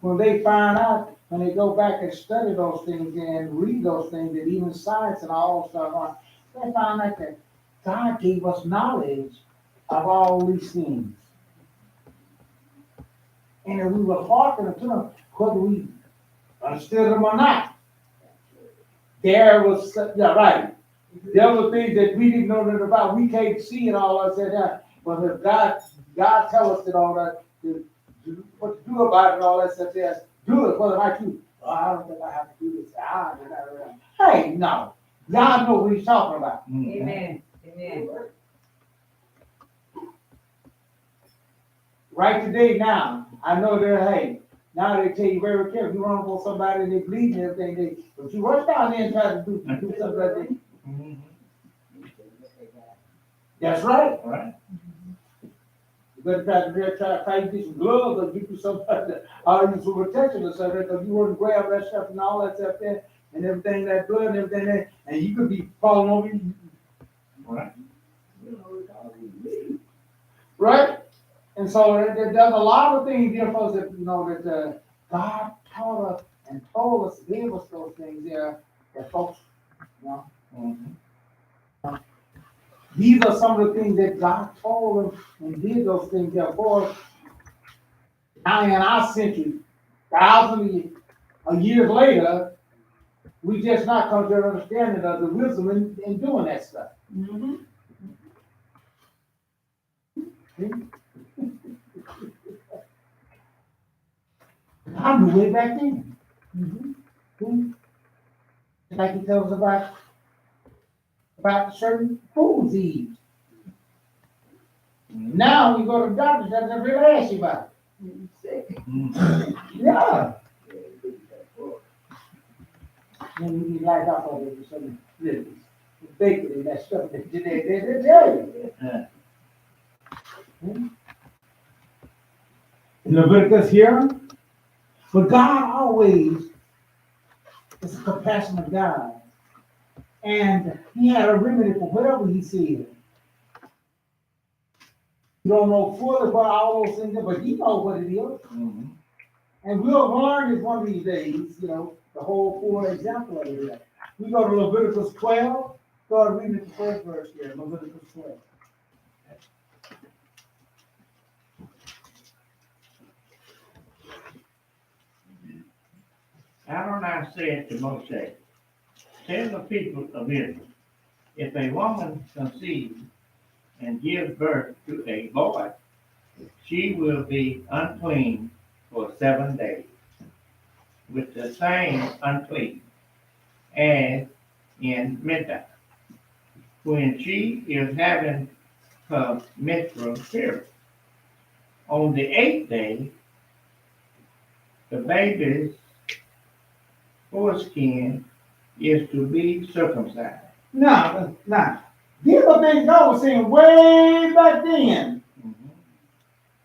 when they find out, when they go back and study those things and read those things, and even science and all stuff on, they find out that God gave us knowledge of all these things. And if we were hearkening to them, whether we understood them or not, there was, yeah, right. The other things that we didn't know nothing about, we can't see it all, I said that. But if God tells us that all that, what to do about it and all that stuff, yes, do it, whether I do. Oh, I don't think I have to do this. Hey, no. God knows what he's talking about. Amen. Amen. Right today, now, I know that, hey, now they tell you very careful. You run for somebody and they bleed and everything. But you rush down there and try to do something like that. That's right. Right. You better try to get some gloves or get you some, use some protection or something, because you wouldn't grab that stuff and all that stuff there, and everything, that blood and everything there, and you could be falling over you. Right. You know, it's all me. Right? And so there's a lot of things, dear folks, that, you know, that God taught us and told us, gave us those things there, that folks, you know, Mhm. these are some of the things that God told us and did those things there for us. Now in our century, thousands of years later, we just not come to an understanding of the wisdom in doing that stuff. Mm-hmm. I knew way back then. Like he tells us about certain foods he eats. Now we go to the doctor, doesn't really ask you about You sick. it. Yeah. And you light up all of some bacon and that stuff that they tell you. Yeah. In Leviticus here, but God always is a compassionate God. And he had a remedy for whatever he said. You don't know fully about all those things, but he knows what it is. Mhm. And we'll learn this one of these days, you know, the whole full example of it. We go to Leviticus 12, start reading the first verse here, Leviticus 12. Adonai said to Moshe, tell the people of Israel, if a woman conceives and gives birth to a boy, she will be unclean for 7 days, with the same unclean as in midday, when she is having her menstrual period. On the 8th day, the baby's foreskin is to be circumcised. Now, these are things God was saying way back then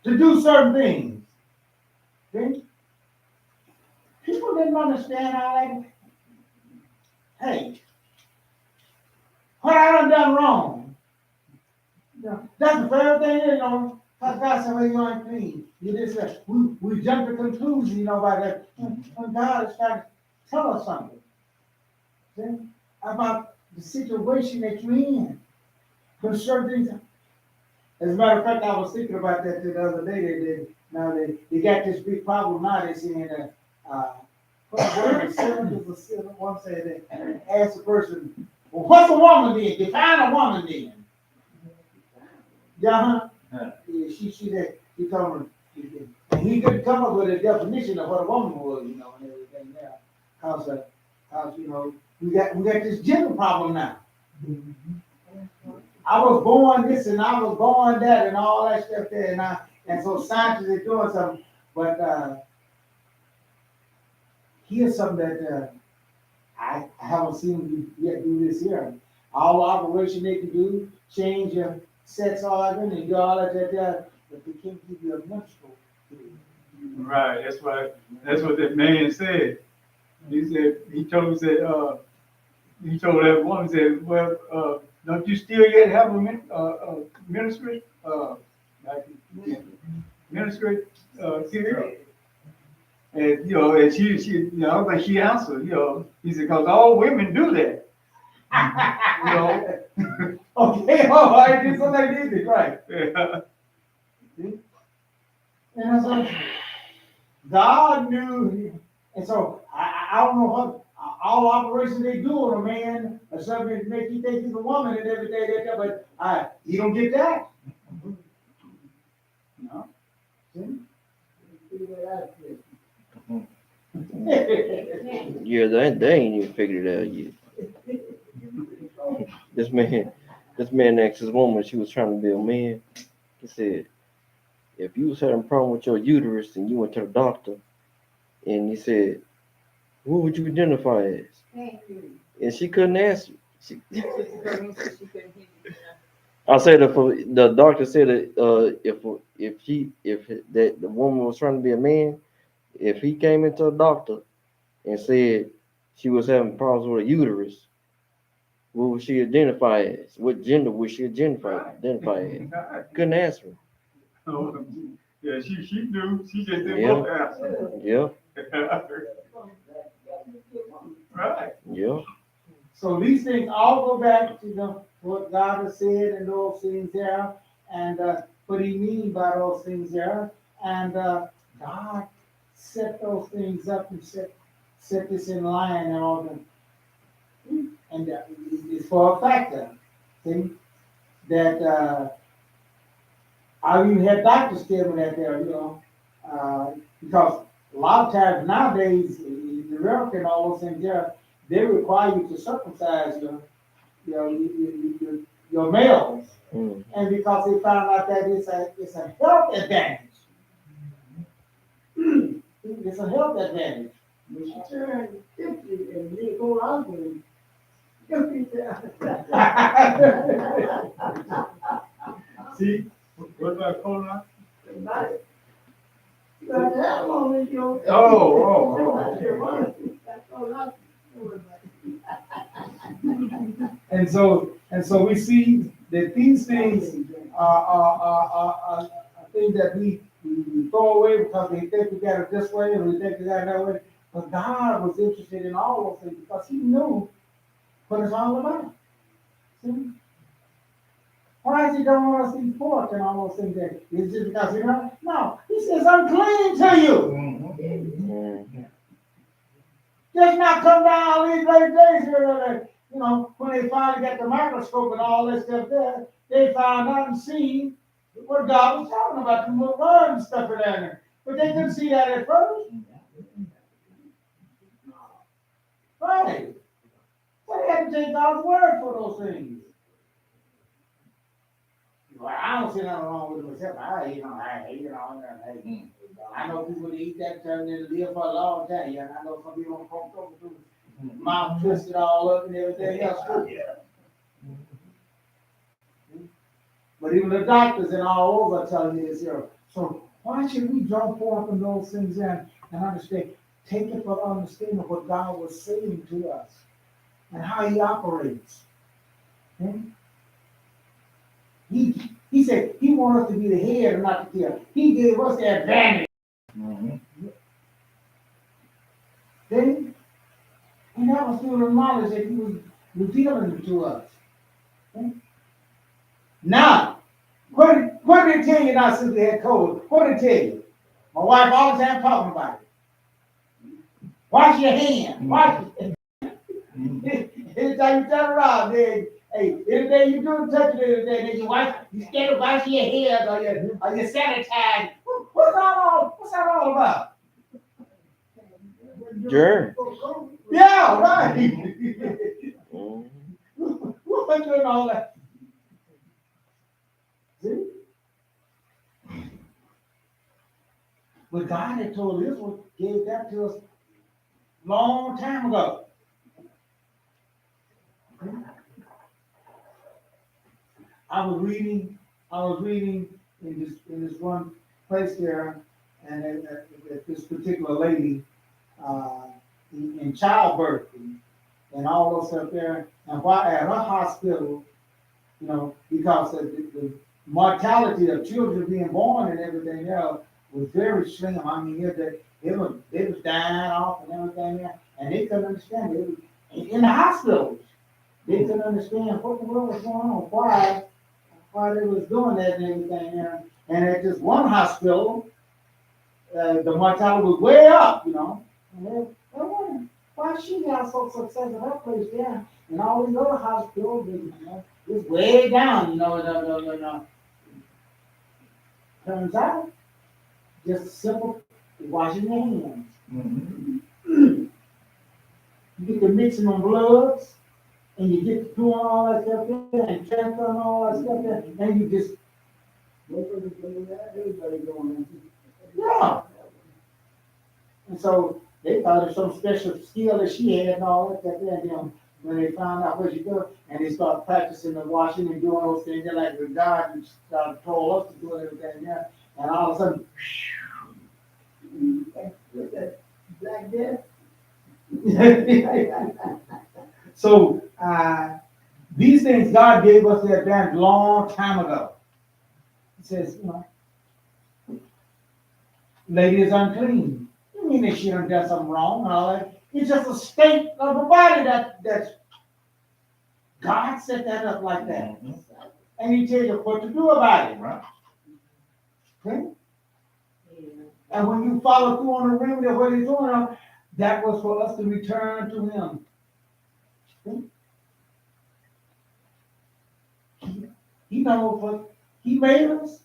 to do certain things. See? People didn't understand how that. Hey, what I done wrong? That's the very thing, you know. God said, well, you ain't clean. You just said, we jump to conclusions, you know, about that. When God is trying to tell us something. See? About the situation that you're in. But certain things. As a matter of fact, I was thinking about that the other day. They got this big problem now. They saying that what is it? One said they ask the person, well, what's a woman then? Define a woman then. Yeah, Huh. yeah, she told me, and he couldn't come up with a definition of what a woman was, you know, and everything now. Cause you know, we got this gender problem now. I was born this and I was born that and all that stuff there, and so scientists are doing something, but here's something that I haven't seen yet do this here. All operation they can do, change your sex organ and do all that, but they can't give you a menstrual period. Right, that's what that man said. He told that woman, said, well, don't you still yet have a ministry, ministry, period? And, you know, and she, you know, but she answered, you know, he said, because all women do that. You know? Okay, all right, then somebody did it, right. Yeah. And that's what God knew, and so I don't know what all operations they do on a man or something to make you think he's a woman and everything, but you don't get that. No. See? Yeah, they ain't even figured it out yet. This man asked his woman, she was trying to be a man. He said, if you was having a problem with your uterus and you went to the doctor, and he said, what would you identify as? And she couldn't answer. I said if the doctor said that if that the woman was trying to be a man, if he came into a doctor and said she was having problems with a uterus, what would she identify as? What gender would she identify as? Couldn't answer. Oh, yeah, she knew. She just didn't Yeah. want to answer. Yeah, Right. yeah. So these things all go back to what God has said and those things there, and what He means by those things there, and God set those things up and set this in line and all them, and it's for a factor. See that I even had doctors tell me that there, because a lot of times nowadays in America and all those things there, they require you to circumcise your males, Mm. and because they found out that it's a health advantage. It's a health advantage. When she turned 50 and they go out with See, What about Torah? You got to have one with your. Oh. That's all I know. and so we see that these things are things that we throw away because we think we got it this way and we think we got it that way. But God was interested in all those things because He knew what it's all about. See? Why is He don't want us to eat pork and all those things there? Is it just because No, He says unclean to you. Mm. Just not come down these late days here, when they finally got the microscope and all this stuff there, they found out and seen what God was talking about, the little worms and stuff in there. But they couldn't see that at first. Right. So they had to take God's word for those things. Well, I don't see nothing wrong with myself. I know people that eat that and they live for a long time. Yeah, and I know some people don't come over to mouth twisted all up and everything else too. But even the doctors and all over are telling you this here. So why should we jump forth from those things and understand? Take it for the understanding of what God was saying to us and how He operates. Okay? He said He wants us to be the head and not the tail. He gave us the advantage. See? And that was through the knowledge that He was revealing it to us. Okay? Now, what did it tell you now since we had COVID? What did it tell you? My wife all the time talking about it. Wash your hands. Wash your hands. Anytime you turn around, then, hey, anything you do, touch it, then you scared of washing your hands or you sanitize. What's that all about? Sure. Yeah, right. Mm. What's doing all that? See? But God had told Israel, gave that to us long time ago. I was reading in this one place there, and at this particular lady in childbirth and all those stuff there, and why at her hospital, because the mortality of children being born and everything else was very slim. I mean, they was dying off and everything there, and they couldn't understand it. In the hospitals, they couldn't understand what the world was going on, why they was doing that and everything there. And at this one hospital, the mortality was way up, And they wondered, why she got so success in her place there, and all these other hospitals, it's way down, Turns out, just simple washing your hands. You get the mixing of bloods, and you get to doing all that stuff there, and transferring all that stuff there, and you just, everybody going yeah. And so they thought it was some special skill that she had and all that stuff there, when they found out what she did, and they started practicing the washing and doing those things, they're like, with God, you told us to do everything, yeah. And all of a sudden, With that Black Death. so, these things God gave us the advantage long time ago. He says, you know, lady is unclean. You mean that she done done something wrong and all that? It's just a state of the body that's God set that up like that. And he tells you what to do about it. Right. Okay? And when you follow through on the remedy of what he's doing, that was for us to return to him. Okay? He knows what he made us,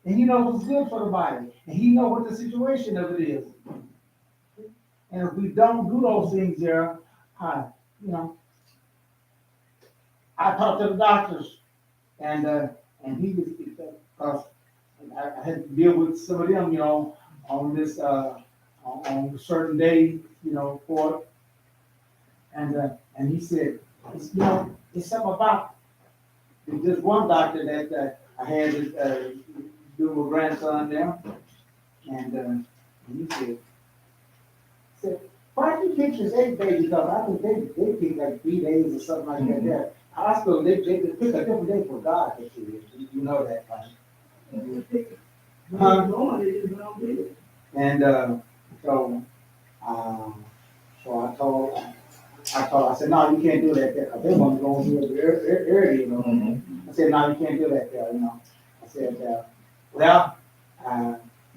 and he knows what's good for the body, and he knows what the situation of it is. And if we don't do those things there, you know, I talked to the doctors, and he was, because I had to deal with some of them, you know, on this on a certain day, you know, for it. And he said, you know, it's something about this one doctor that I had to do with grandson there, and he said, why do you pick this 8 days? Because I think they pick like 3 days or something like that there. Hospital, they pick a different day for God, you know that, right? And so I said, no, you can't do that there, because they want to go do it early, you know. I said, no, you can't do that there, you know. I said, well,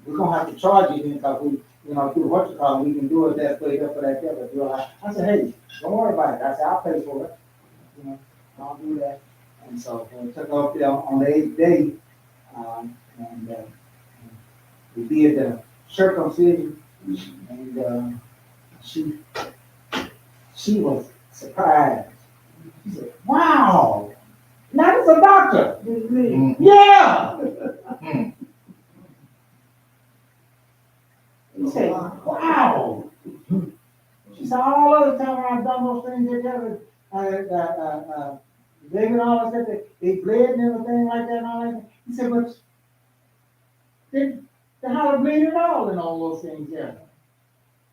we're gonna have to charge you because we, you know, through what you call, we can do it that way, that for that, there. But you know, I said, hey, don't worry about it. I said, I'll pay for it. You know, I'll do that. And so we took off there on the 8th day, and we did the circumcision, and she was surprised. She said, wow, now it's a doctor. Yeah. He said, wow. She said, all other time when I've done those things together, they and all that, they bled and everything like that and all that. He said, but they how to bleed at all and all those things there.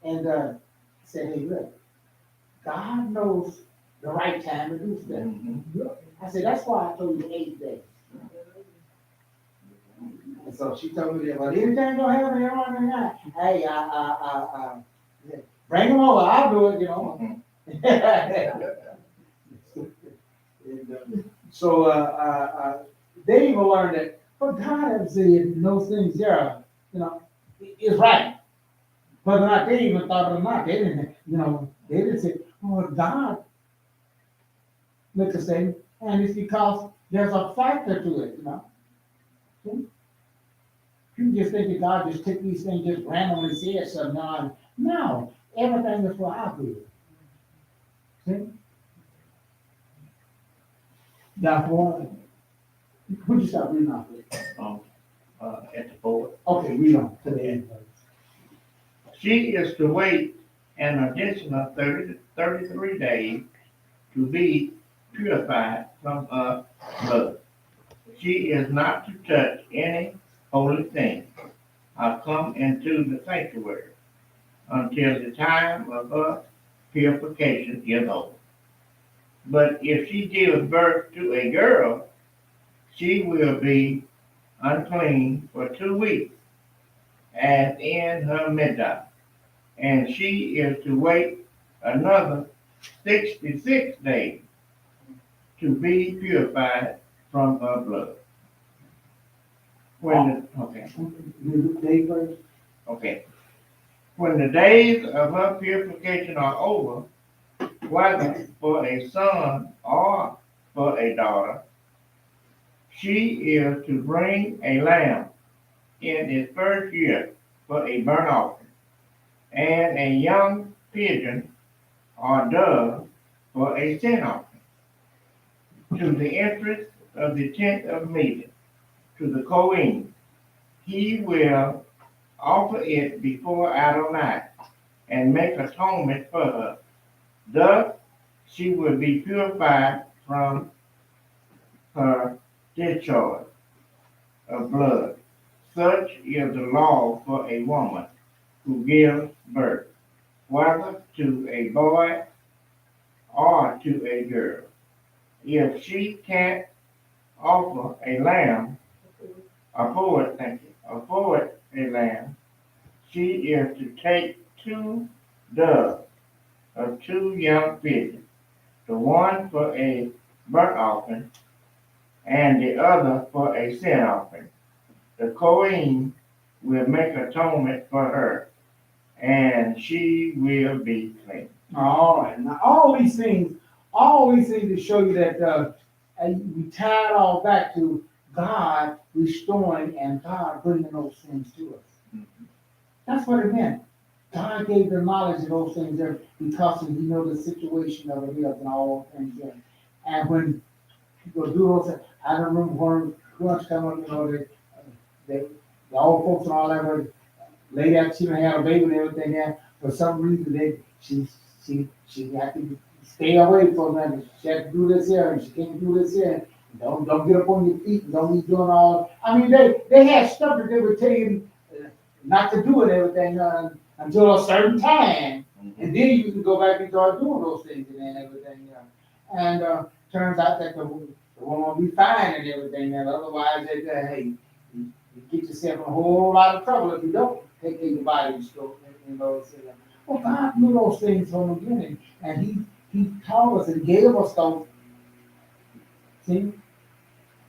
And he said, hey, look, God knows the right time to do stuff. I said, that's why I told you 8 days. And so she told me that, well, anything gonna happen here on the night, hey, bring them over, I'll do it, you know. And, so they even learned that, but God has said those things there, you know, is right. Whether or not they even thought it or not, they didn't, you know, they didn't say, oh, God, look the same, and it's because there's a factor to it, you know. See? You just think that God just took these things, just randomly said something. No, everything is for our good. See? Therefore, would you start reading off it? At the board. Okay, read on to the end. She is to wait an additional 33 days to be purified from her blood. She is not to touch any holy thing or come into the sanctuary until the time of her purification is over. But if she gives birth to a girl, she will be unclean for 2 weeks, as in her midday, and she is to wait another 66 days to be purified from her blood. Okay. When the days of her purification are over, whether for a son or for a daughter, she is to bring a lamb in its first year for a burnt offering, and a young pigeon or dove for a sin offering, to the entrance of the tent of meeting, to the Kohen. He will offer it before Adonai and make atonement for her. Thus she will be purified from her discharge of blood. Such is the law for a woman who gives birth, whether to a boy or to a girl. If she can't offer a lamb, afford a lamb, she is to take 2 doves or 2 young pigeons, the one for a burnt offering and the other for a sin offering. The Kohen will make atonement for her, and she will be clean. All right. Now, all these things to show you that we tie it all back to God restoring and God bringing those things to us. That's what it meant. God gave the knowledge of those things there because He knows the situation of it is and all things there. And when people do those things, I remember when once come up, they, the old folks and all that were lady after she done had a baby and everything there, for some reason she had to stay away from them. She had to do this here and she can't do this here. Don't get up on your feet and don't be doing all. I mean they had stuff that they would tell you not to do and everything until a certain time, and then you can go back and start doing those things and everything. And turns out that the woman will be fine and everything. And otherwise, hey, you get yourself in a whole lot of trouble if you don't take care of your body and stuff. Well, God knew those things from the beginning, and He taught us and gave us those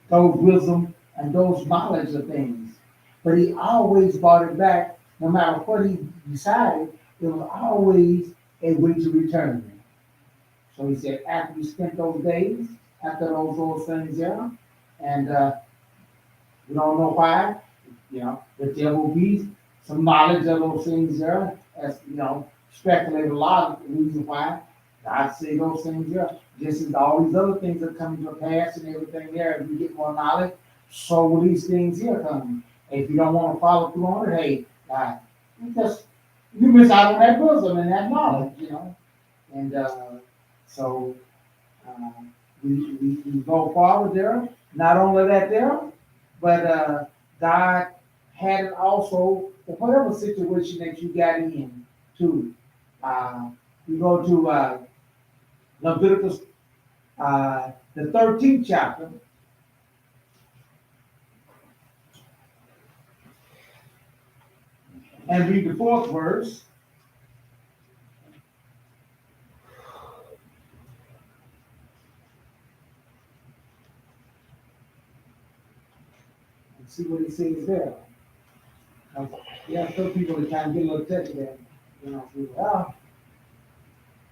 wisdom and those knowledge of things. But He always brought it back, no matter what He decided, there was always a way to return it. So He said, after you spent those days, after those things there, and we don't know why, but there will be some knowledge of those things there, as speculate a lot of the reasons why God say those things there. Just as all these other things are coming to pass and everything there, if you get more knowledge, so will these things here come. If you don't want to follow through on it, hey, you miss out on that wisdom and that knowledge, And so we go forward there. Not only that there, but God had it also for whatever situation that you got in too. We go to Leviticus, the 13th chapter. And read the 4th verse. And see what He says there. Some people that kind of get a little touchy there. Well,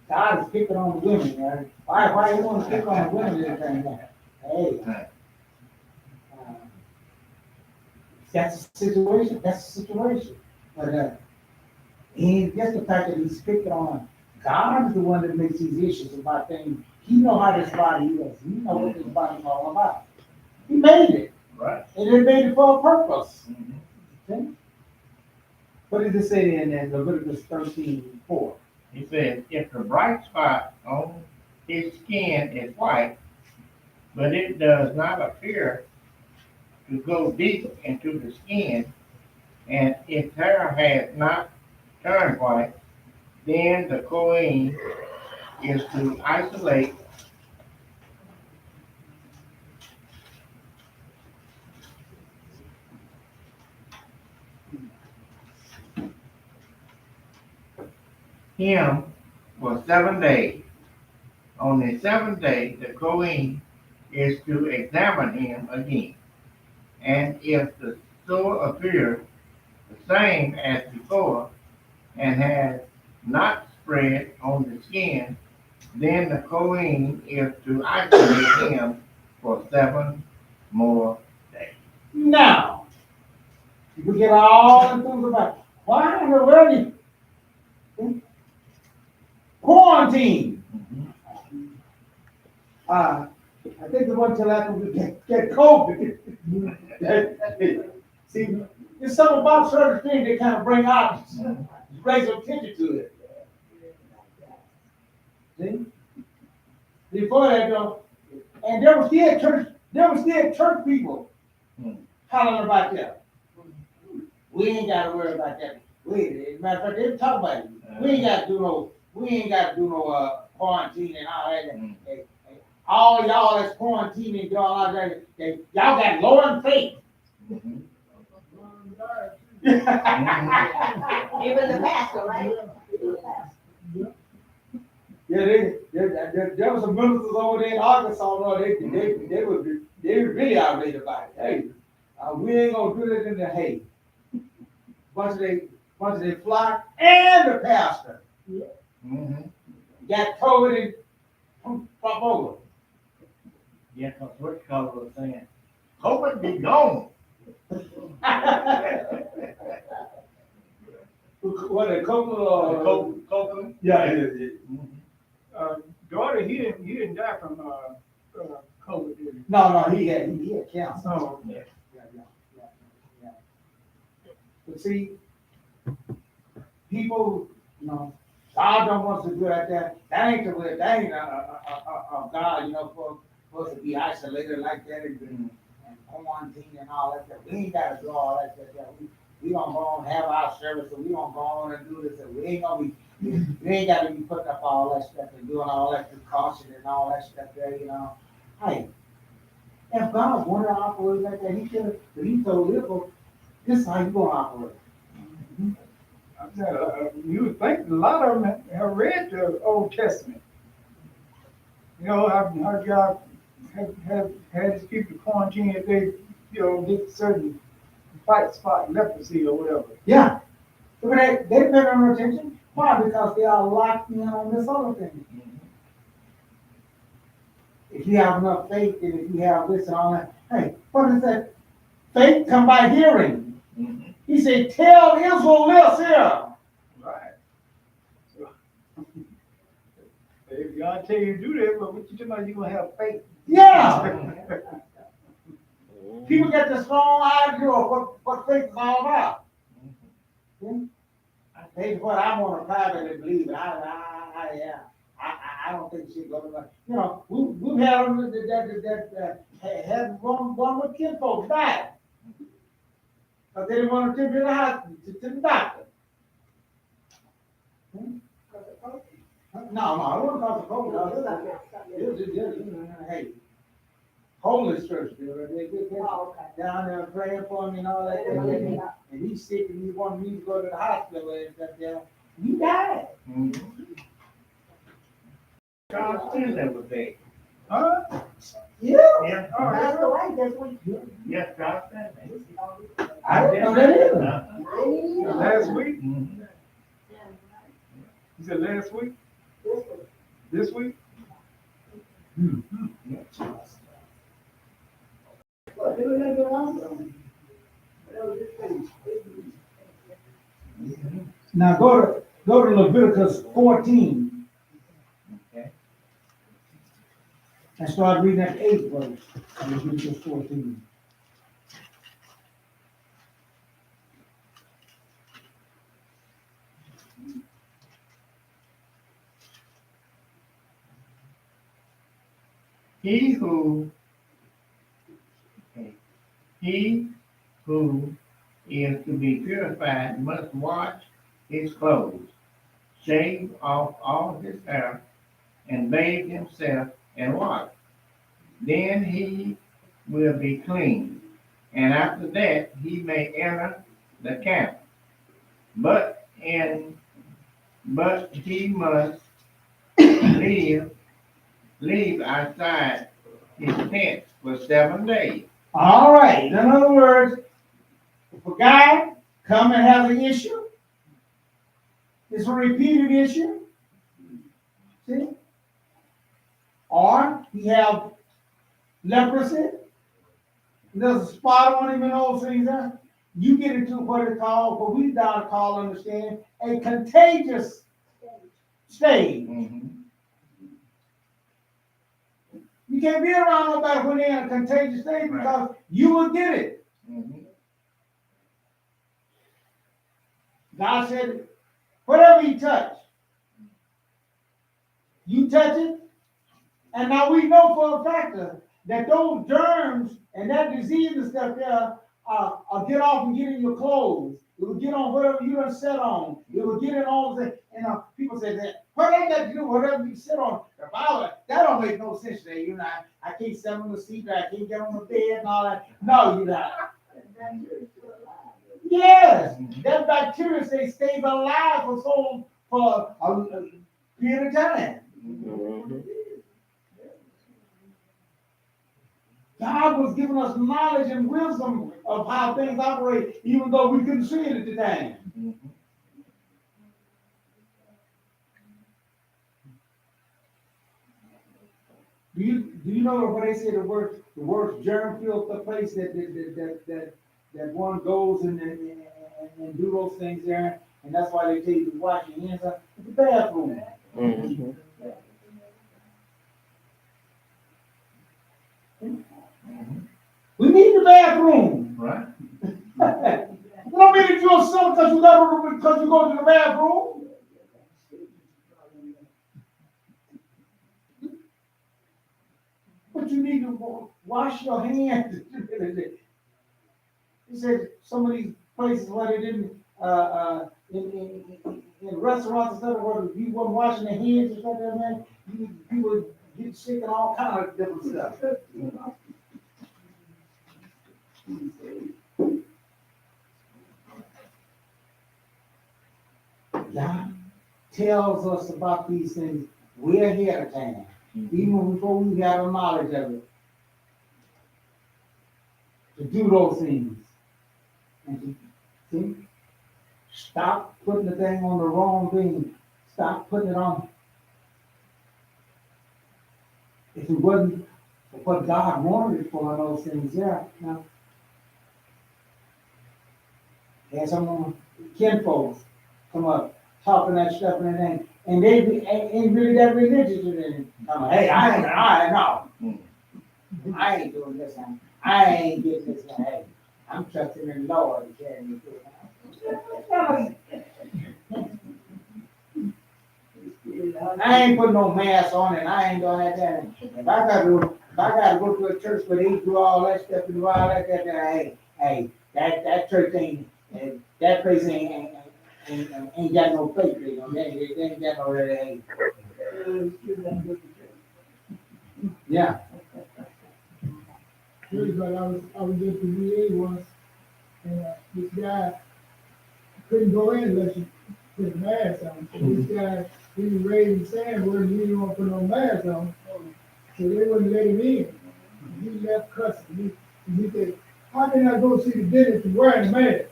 God is picking on the women, right? Why you want to pick on the women and everything? Hey, that's a situation. But and just the fact that He's picking on God is the one that makes these issues about things. He knows how this body is. He knows what this body is all about. He made it. Right. And He made it for a purpose. Mm-hmm. Okay? What does it say in Leviticus 13:4? He said, if the bright spot on his skin is white, but it does not appear to go deep into the skin, and if hair has not turned white, then the Kohen is to isolate him for 7 days. On the 7th day, the Kohen is to examine him again. And if the sore appears the same as before and has not spread on the skin, then the Kohen is to isolate him for 7 more days. Now, we get all the things about why in the world you quarantine. I think the one till after we get COVID. See, there's something about certain things that kind of bring out, raise attention to it. See? before that though, and there was still church people hollering about that. We ain't gotta worry about that. As a matter of fact, they talk about it. We ain't gotta do no quarantine and all that. And all y'all that's quarantining, y'all out there, y'all got low in faith. Even the pastor, right? Yeah, there was some ministers over there in Arkansas, no, they were really outraged about it. Hey, we ain't gonna do this in the hay. Bunch of they flock and the pastor got COVID and pop over. Yeah, cause what color was saying, hope it be gone. What a couple Copeland? yeah. Daughter, he didn't die from COVID, did he? No, he had cancer. Oh, Yeah. Yeah. But see, people, God don't want us to do like that. That ain't of God, for us to be isolated like that and quarantine and all that stuff. We ain't gotta do all that stuff. We don't go on and have our service, and we don't go on and do this, and we ain't gotta be putting up all that stuff and doing all that precaution and all that stuff there, Hey, if God wanted to operate like that, he should have, but he told Israel, this is how you gonna operate. You would think a lot of them have read the Old Testament. How God had his people quarantined if they, get certain spot leprosy or whatever. Yeah. So they pay no attention. Why? Because they are locked in on this other thing. If you have enough faith and if you have this and all that, hey, what is that? Faith come by hearing. He said, tell Israel this here. Right. So, if God tell you to do that, but what you talking about, you gonna have faith. Yeah. People get this wrong idea of what faith is all about. Faith is what I want to privately believe. I don't think she's going to. We've had them that had one with kinfolks died. But they didn't want to take to the hospital, to the doctor. No, I wouldn't call it COVID. Hey, homeless church, they down there praying for me and all that. And he's sick and he wanted me to go to the hospital and stuff there. He died. God still never beg. Huh? Yeah. Yeah. All right. That's the way this week. Yes, God still never. I didn't know that either. Last week? Mhm. You said last week? This week? Now go to Leviticus 14. Okay. And start reading that 8th verse of Leviticus 14. He who is to be purified must wash his clothes, shave off all his hair, and bathe himself and wash. Then he will be clean, and after that he may enter the camp. But he must leave outside his tent for 7 days. All right. In other words, if a guy come and has an issue, it's a repeated issue. See? Or he have leprosy. There's a spot on him and all things there. You get into what we down call, understand, a contagious stage. Mm-hmm. You can't be around nobody when they're in a contagious state because you will get it. Mm-hmm. God said, whatever you touch it, And now we know for a fact that those germs and that disease and stuff there get off and get in your clothes. It will get on whatever you done set on. It will get in all the things. And people say that, what that got to do, whatever you sit on, the Bible, that don't make no sense today. You know, I can't sit on the seat, I can't get on the bed and all that. No, you not. Yes, that bacteria stays alive for a period of time. Mhm. God was giving us knowledge and wisdom of how things operate, even though we couldn't see it at the time. Do you know what they say the worst germ filled the place that one goes and do those things there, and that's why they tell you to wash your hands up? It's the bathroom. Mhm. We need the bathroom. Right. You don't mean that you're something because you go to the bathroom. But you need to wash your hands. He said some of these places where they didn't in restaurants and stuff where you weren't washing their hands and stuff like that, you would get sick and all kind of different stuff. God tells us about these things way ahead of time, even before we have the knowledge of it, to do those things. And to see, stop putting the thing on the wrong thing. Stop putting it on. If it wasn't for what God wanted it for, those things, yeah. Now, there's some kinfolks come up talking that stuff and everything, and they ain't really that religious with it. Hey, I ain't doing this. I ain't getting this. Hey, I'm trusting in the Lord to carry me through. I ain't putting no mask on and I ain't doing that. If I gotta go to a church where they do all that stuff and do all that, hey, that church ain't, that place ain't got no faith. They ain't got no really. Yeah. But I was at the VA once, and this guy couldn't go in unless you put a mask on. So this guy, he was raising sand where he didn't want to put no mask on, so they wouldn't let him in. He left cussing. He said, "How can I go see the dentist and wearing a mask?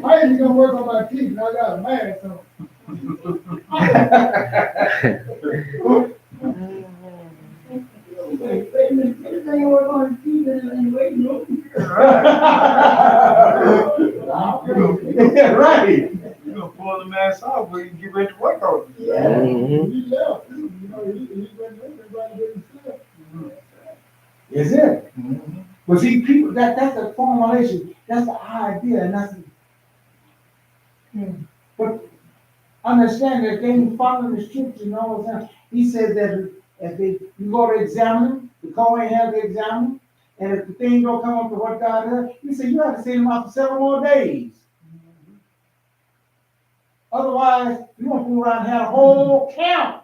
How is he gonna work on my teeth and I got a mask on?" Everything work on the TV and waiting room. Yeah, right. You're gonna pull the mask off when you get ready to work on it. Yeah. Mhm. He left. You know, he went in, everybody didn't slip. Is it? But see, people, that's a formulation, that's the idea, and that's. But understand that they follow the scripture and all the time. He said that if you go to examine them, the Torah ain't have to examine them, and if the thing don't come up to what God does, he said you have to send them out for 7 more days. Otherwise, you're gonna fool around and have a whole count.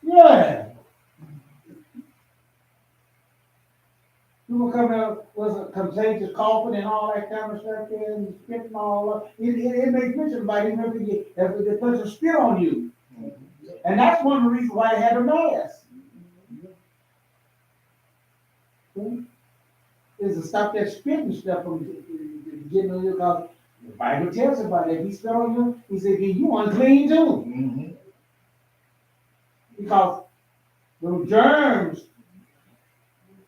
Yeah. People come out with a contagious coughing and all that kind of stuff there and spitting all up. It makes mention about it if the person spit on you. And that's one of the reasons why they had a mask. Is to stop that spitting stuff from getting on you, because the Bible tells about it. If he spit on you, he said, you unclean too. Because those germs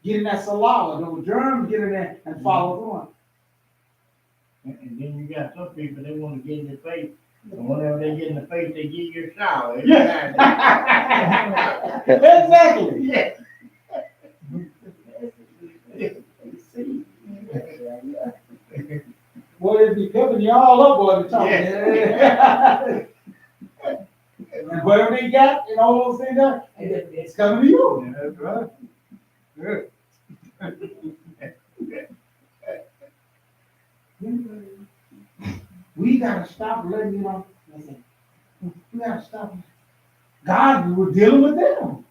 get in that saliva, those germs get in there and follow through. And then you got some people, they want to get in your face, and whenever they get in the face, they give you a shower. Yeah. Exactly. Yeah. Boy, it'd be pepping you all up, boy, the top. Yeah. And whatever they got and all those things there, it's coming to you. Yeah, that's right. Good. We gotta stop letting, listen, we gotta stop. God was dealing with them.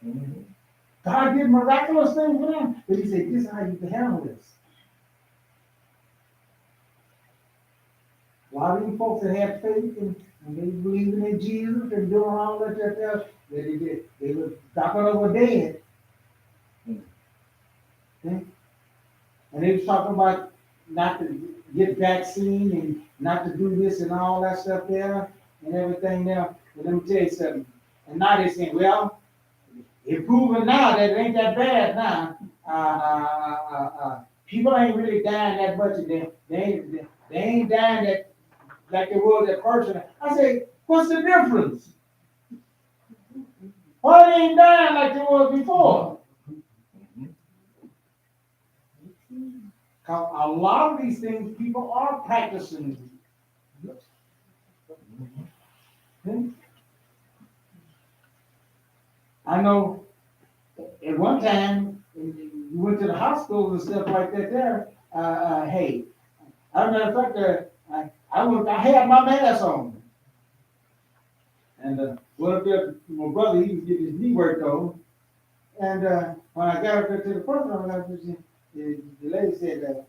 God did miraculous things for them. But he said, this is how you can handle this. A lot of these folks that had faith and they believing in Jesus and doing all that stuff, they were dropping over dead. Okay? And they was talking about not to get vaccine and not to do this and all that stuff there and everything there. But let me tell you something. And now they're saying, well, it's proven now that it ain't that bad now. People ain't really dying that much of them. They ain't dying that like they was at first. I say, what's the difference? Why they ain't dying like they was before? Cause a lot of these things people are practicing. I know at one time you went to the hospital and stuff like that there. Hey, as a matter of fact, I had my mask on. And went up there, my brother, he was getting his knee worked on. And when I got up there to the first one, the lady said,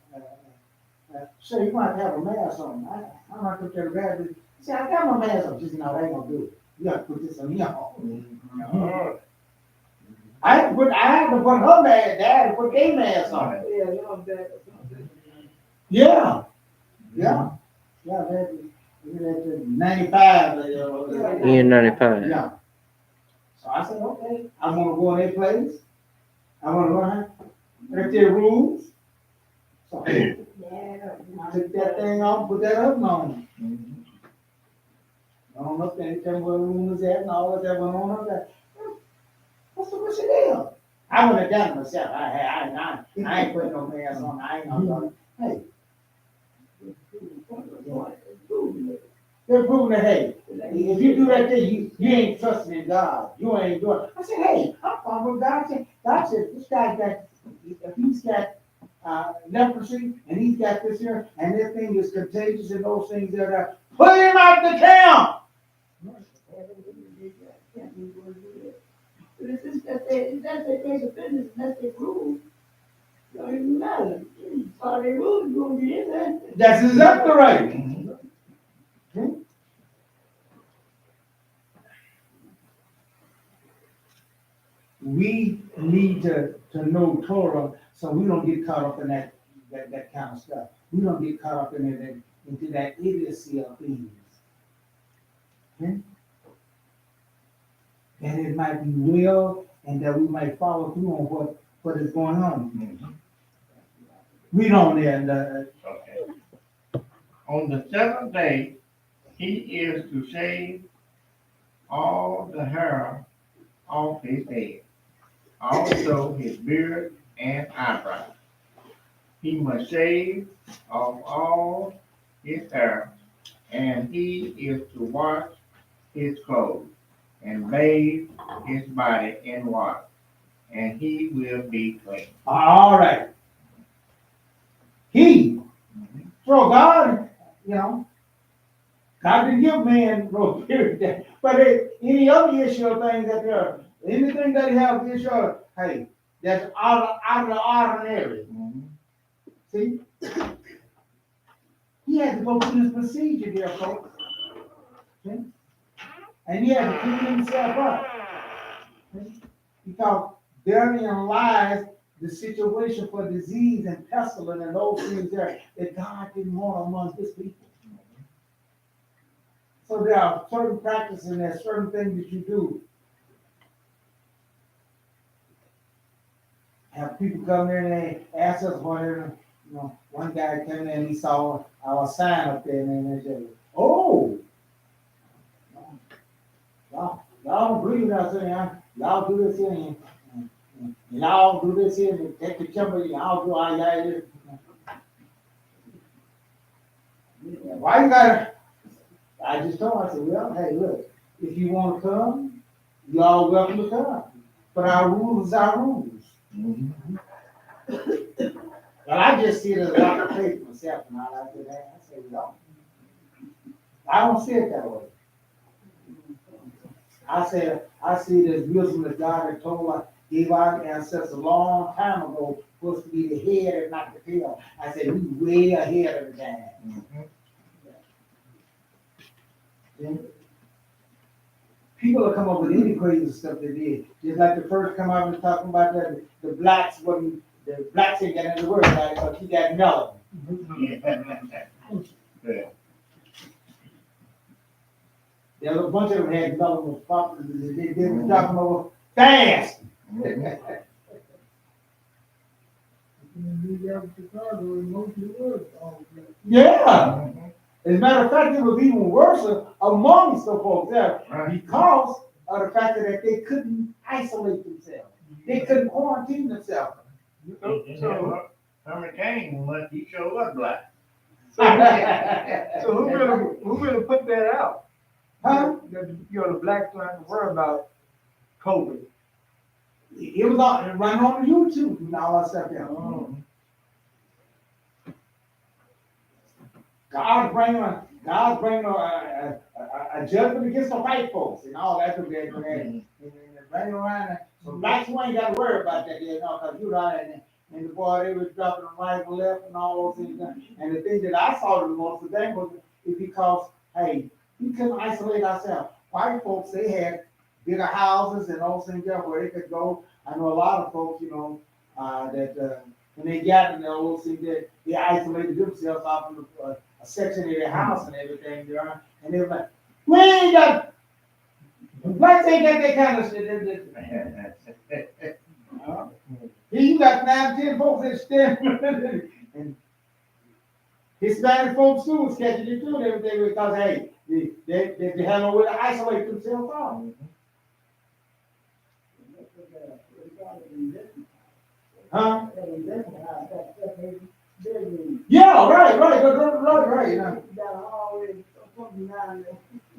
sir, you might have a mask on. I'm not going to the bathroom. She said, I got my mask on. She said, no, that ain't going to do it. You got to put this on your I had to put her mask, I had to put their mask on. Yeah. Yeah. Yeah, that's 95. N95. Yeah. So I said, okay, I want to go in their place. I want to learn if their rules. So I took that thing off, put that up on. I don't know if they tell me where the room was at and all of that went on up there. What's the deal? I would have done it myself. I ain't putting no mask on. I ain't no hey. They're proving that, hey, if you do that thing, you ain't trusting in God. You ain't doing it. I said, hey, I'm following God. God said, this guy got, if he's got leprosy and he's got this here, and this thing is contagious and those things that are, put him out the camp. That's their place of business, that's their rules. Don't even matter. Follow their rules, you're gonna be in there. That's exactly right. We need to know Torah so we don't get caught up in that kind of stuff. We don't get caught up into that idiocy of things. Okay? And it might be well, and that we might follow through on what is going on. We don't Okay. On the seventh day, he is to shave all the hair off his head, also his beard and eyebrows. He must shave off all his hair, and he is to wash his clothes and bathe his body in water, and he will be clean. all right. So God, God didn't give man no period. But any other issue of things that there, anything that he has issue of, hey, that's out of the ordinary. See? He had to go through this procedure there, folks. See? And he had to clean himself up. See? Because therein lies the situation for disease and pestilence and those things there that God didn't want among his people. So there are certain practices and there are certain things that you do. Have people come in and they ask us whatever, one guy came in and he saw our sign up there and they said, oh, y'all don't believe that saying, y'all do this here. Y'all do this here and take the timber, y'all do all y'all do. Why you gotta? I just told him, I said, well, hey, look, if you wanna come, you all welcome to come. But our rules is our rules. Well, I just see it as a lot of faith myself, and I like that. I say we don't. I don't see it that way. I see it as wisdom that God had told us, gave our ancestors a long time ago, supposed to be the head and not the tail. I said, we way ahead of the time. People will come up with any crazy stuff they did. Just like the first come out and talking about that the blacks ain't got in the word about it, but he got melon. Yeah. There was a bunch of them had melon was popular. They were dropping over fast. Yeah. As a matter of fact, it was even worse amongst the folks there because of the fact that they couldn't isolate themselves. They couldn't quarantine themselves. So Hurricane must he show up black. So who really put that out? Huh? That, the blacks don't have to worry about COVID. It was on running on YouTube and all that stuff there. God bring a judgment against the white folks and all that. And bring around. So blacks who ain't got to worry about that, because you know, and the boy, they was dropping them right and left and all those things. And the thing that I saw the most of them was because, hey, we couldn't isolate ourselves. White folks, they had bigger houses and those things there where they could go. I know a lot of folks, that when they got in those things, they isolated themselves off of a section of their house and everything there. And they were like, we ain't got, blacks ain't got that kind of shit. You got 9, 10 folks that stand and Hispanic folks too was catching it too and everything because hey, they had no way to isolate themselves from. Huh? Yeah, right.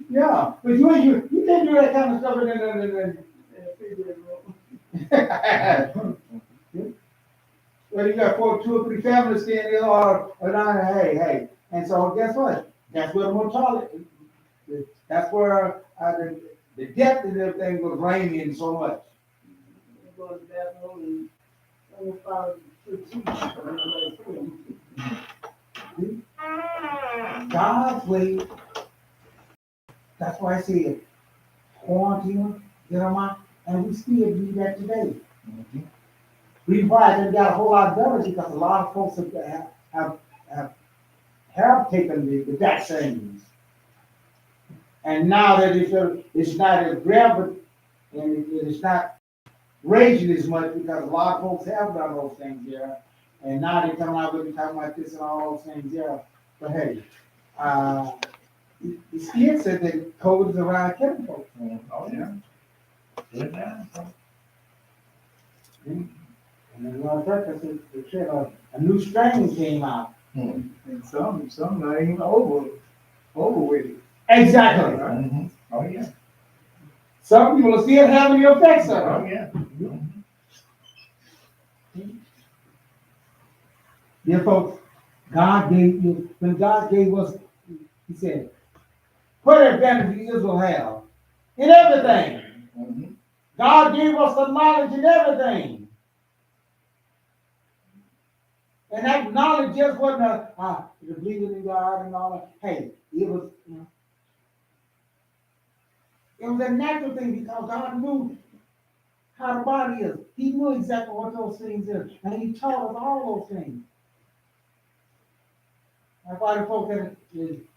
Yeah, but you can't do that kind of stuff well, you got 2 or 3 families staying there, or hey. And so guess what? That's where the mortality, that's where the death and everything was reigning so much. God's way. That's why I say quarantine, get them out, and we still do that today. We probably got a whole lot better because a lot of folks have taken the vaccines. And now that it's not as prevalent and it's not raging as much because a lot of folks have done those things there. And now they're coming out with me talking about this and all those things there. But hey, he still said that COVID is around killing folks. Oh yeah. And then on purpose, it said a new strain came out. And some not even over with it. Exactly. Oh yeah. Some people are still having the effects of Oh it. yeah. Dear folks, when God gave us, he said, what advantage Israel have in everything. God gave us the knowledge in everything. And that knowledge just wasn't the believing in God and all that. Hey, it was, it was a natural thing because God knew how the body is. He knew exactly what those things are. And he taught us all those things. That's why the folks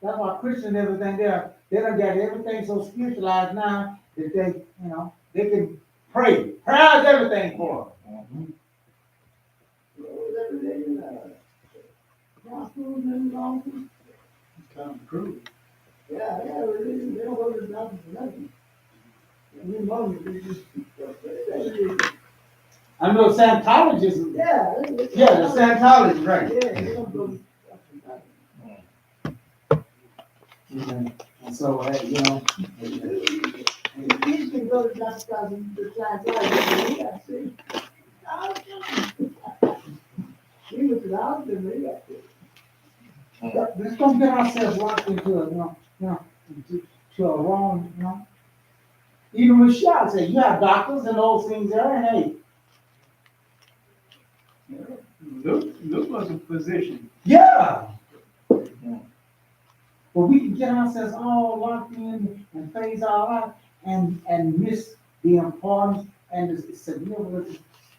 that's why Christians and everything there, they done got everything so spiritualized now that they can pray. Prayer is everything for them. Kind of cruel. Yeah, religion, they don't go to the doctor for nothing. I know Scientologism. Yeah, the Scientology, right. Yeah, they don't go to the doctor for nothing. And so, He can go to Dr. Cousins to try to he got sick. All the time. He was loud to me, he got sick. Let's don't get ourselves locked into a, to a wrong, Even with shots, say, you have doctors and those things there, and hey, Luke was a physician. yeah. But we can get ourselves all locked in and phase all out and miss the importance and the significance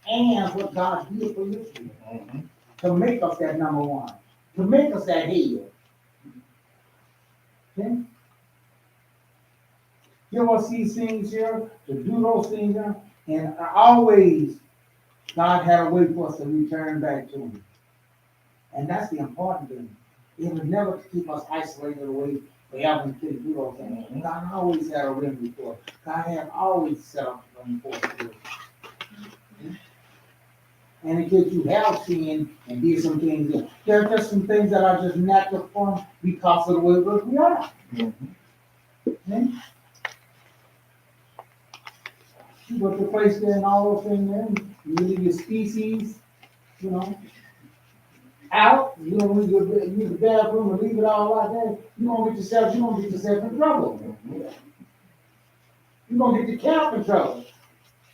and what God did for you to make us that number one, to make us that head. Okay? Give us these things here, to do those things here, and always God had a way for us to return back to Him. And that's the important thing. It was never to keep us isolated away forever and couldn't do those things. God always had a remedy for it. God had always set up a remedy for it. And in case you have sinned and did some things, there are just some things that are just natural form because of the way that we are. Okay? You put the place there and all those things there, you leave your species, out, you don't use the bathroom and leave it all out there, you're gonna get yourself in trouble. You're gonna get your camp in trouble.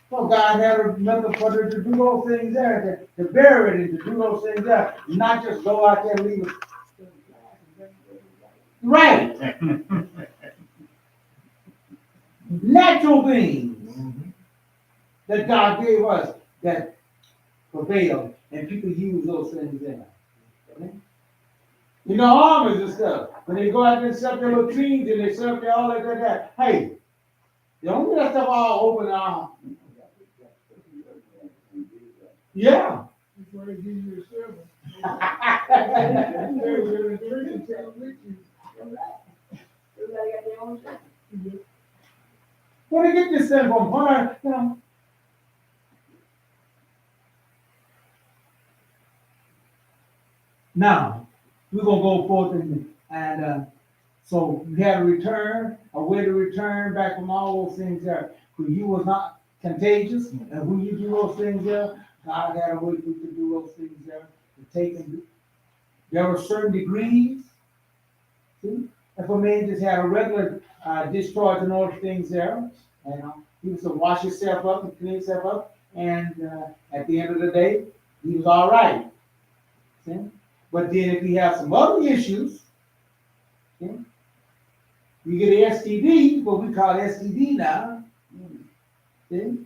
So God had a method for her to do those things there, to bury it and to do those things there, not just go out there and leave it. Right. Natural things that God gave us that prevail, and people use those things there. You know, armies and stuff, when they go out there and set up their little trees and they set up there all that, hey, don't get that stuff all open now. Yeah. Before they give you a servant. Everybody got their own thing. Where they get this thing from? Now, we're gonna go forth and so you had a way to return back from all those things there. When you was not contagious, and when you do those things there, God had a way for you to do those things there. There were certain degrees. See? If a man just had a regular discharge and all the things there, he was to wash himself up and clean himself up, and at the end of the day, he was all right. See? But then if he has some other issues, see? You get an STD, what we call STD now. See?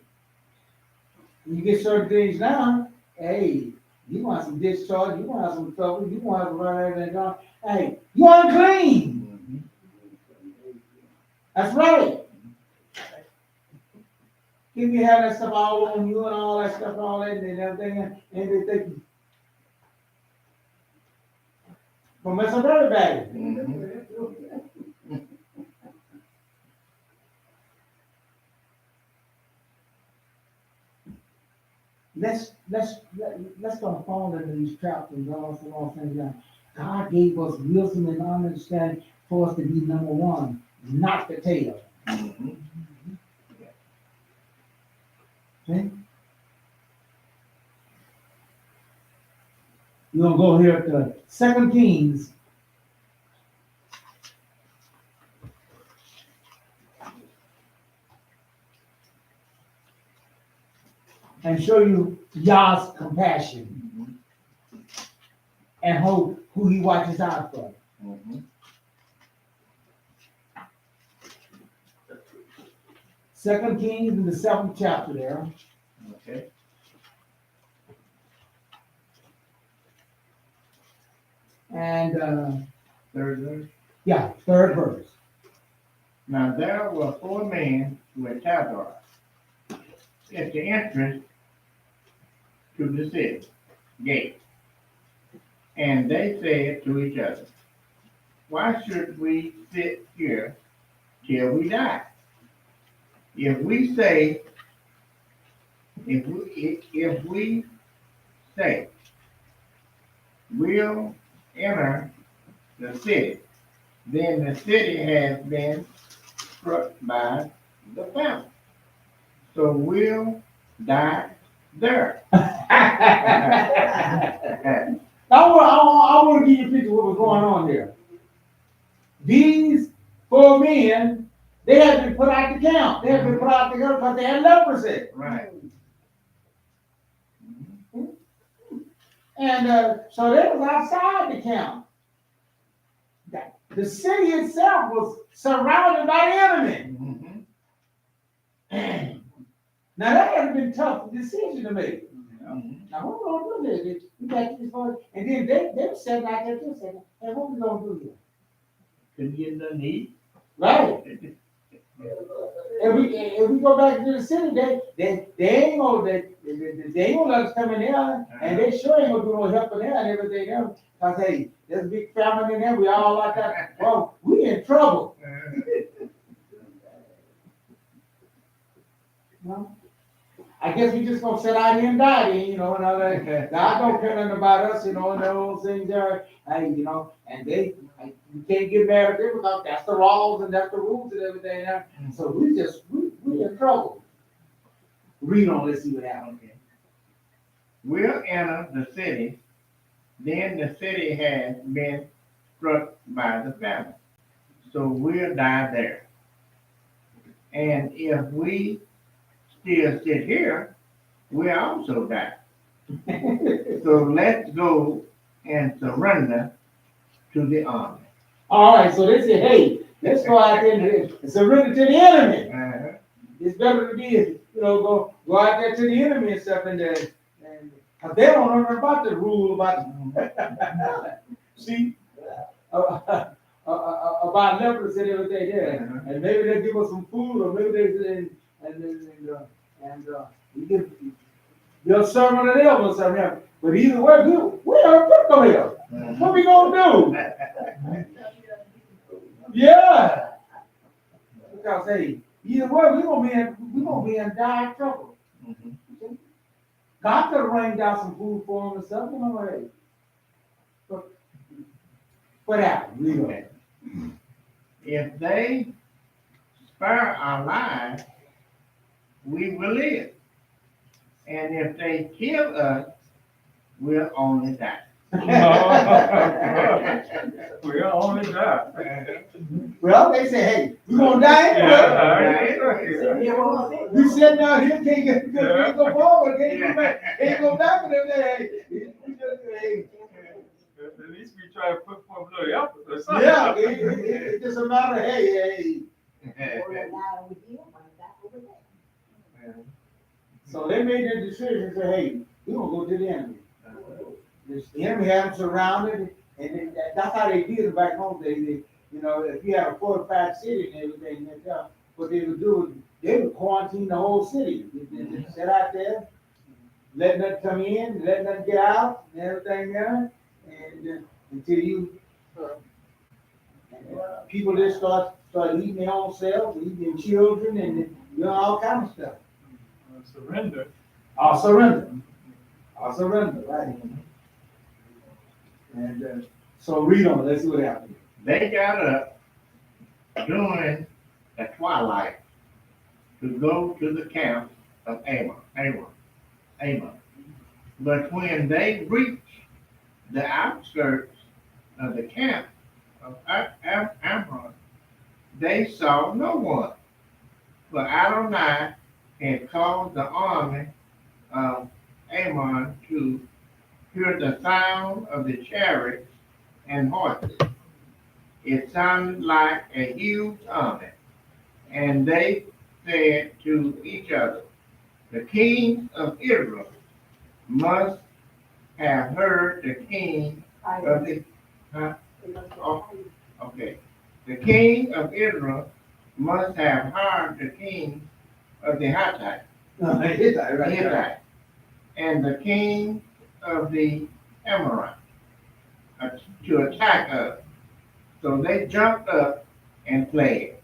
You get certain things now, hey, you want some discharge, you want some trouble, you want to run everything down. Hey, you unclean. That's right. If you have that stuff all on you and all that stuff and all that and everything, and they think, well, mess up everybody. Let's don't fall into these traps and all things down. God gave us wisdom and understanding for us to be number one, not the tail. Okay? We're gonna go here to 2 Kings. And show you Yah's compassion and who he watches out for. 2 Kings in the 7th chapter there. Okay. And Third verse. yeah, 3rd verse. Now there were 4 men with Tazria at the entrance to the city gate. And they said to each other, why should we sit here till we die? If we say, we'll enter the city, then the city has been struck by the family. So we'll die there. I want to give you a picture of what was going on here. These 4 men, they had been put out the camp. They had been put out the camp because they had leprosy. Right. And so they was outside the camp. The city itself was surrounded by the enemy. Mhm. Now that had been a tough decision to make. Mhm. Now what we gonna do this? We got this far, and then they were sitting out there too, saying, "Hey, what we gonna do here?" Couldn't get nothing to eat. Right? If we go back to the city, they ain't gonna let us come in there, and they sure ain't gonna do no help in there and everything else. Cause hey, there's a big family in there. We all like that. Well, we in trouble. No? I guess we just gonna sit out here and die then, you know, and all that. God don't care nothing about us, you know, and those things are, hey, you know, and you can't get married there because that's the laws and that's the rules and everything. So we in trouble. Read on, let's see what happens. Okay. We'll enter the city, then the city has been struck by the famine. So we'll die there. And if we still sit here, we'll also die. So let's go and surrender to the army. All right, so they say, hey, let's go out there and surrender to the enemy. Uh-huh. It's better to be, you know, go out there to the enemy and stuff, and cause they don't know nothing about the rule about see about leprosy and everything there, and maybe they give us some food, or maybe they we give your sermon to them or something. But either way, we are put here. What we gonna do? Yeah, because hey, either way, we gonna be in dire trouble. God could have rained down some food for them or something. You know, hey, but what happened? We know. If they spare our lives, we will live. And if they kill us, we'll only die. We're only die. Well, they say, hey, we gonna die anyway. We sitting out here, can't go forward, can't go back, can't go back with everything. Hey, At least we try to put forth a little effort or something. yeah, it's just a matter of, hey. So they made their decision and said, hey, we gonna go to the enemy. The enemy had them surrounded, and that's how they did it back home. They you know, if you had a fortified city and everything, what they would do is they would quarantine the whole city. They sit out there, let nothing come in, let nothing get out, and everything there, and until you people just start eating their own selves, eating their children, and you know, all kinds of stuff. Surrender. I'll surrender, right? And so read on it. Let's see what happens. They got up during the twilight to go to the camp of Ammon. But when they reached the outskirts of the camp of Ammon, they saw no one. For Adonai had caused the army of Ammon to hear the sound of the chariots and horses. It sounded like a huge army, and they said to each other, the king of Israel must have heard the king of the the king of Israel must have heard the king of the Hittites, and the king of the Amorites to attack us. So they jumped up and fled.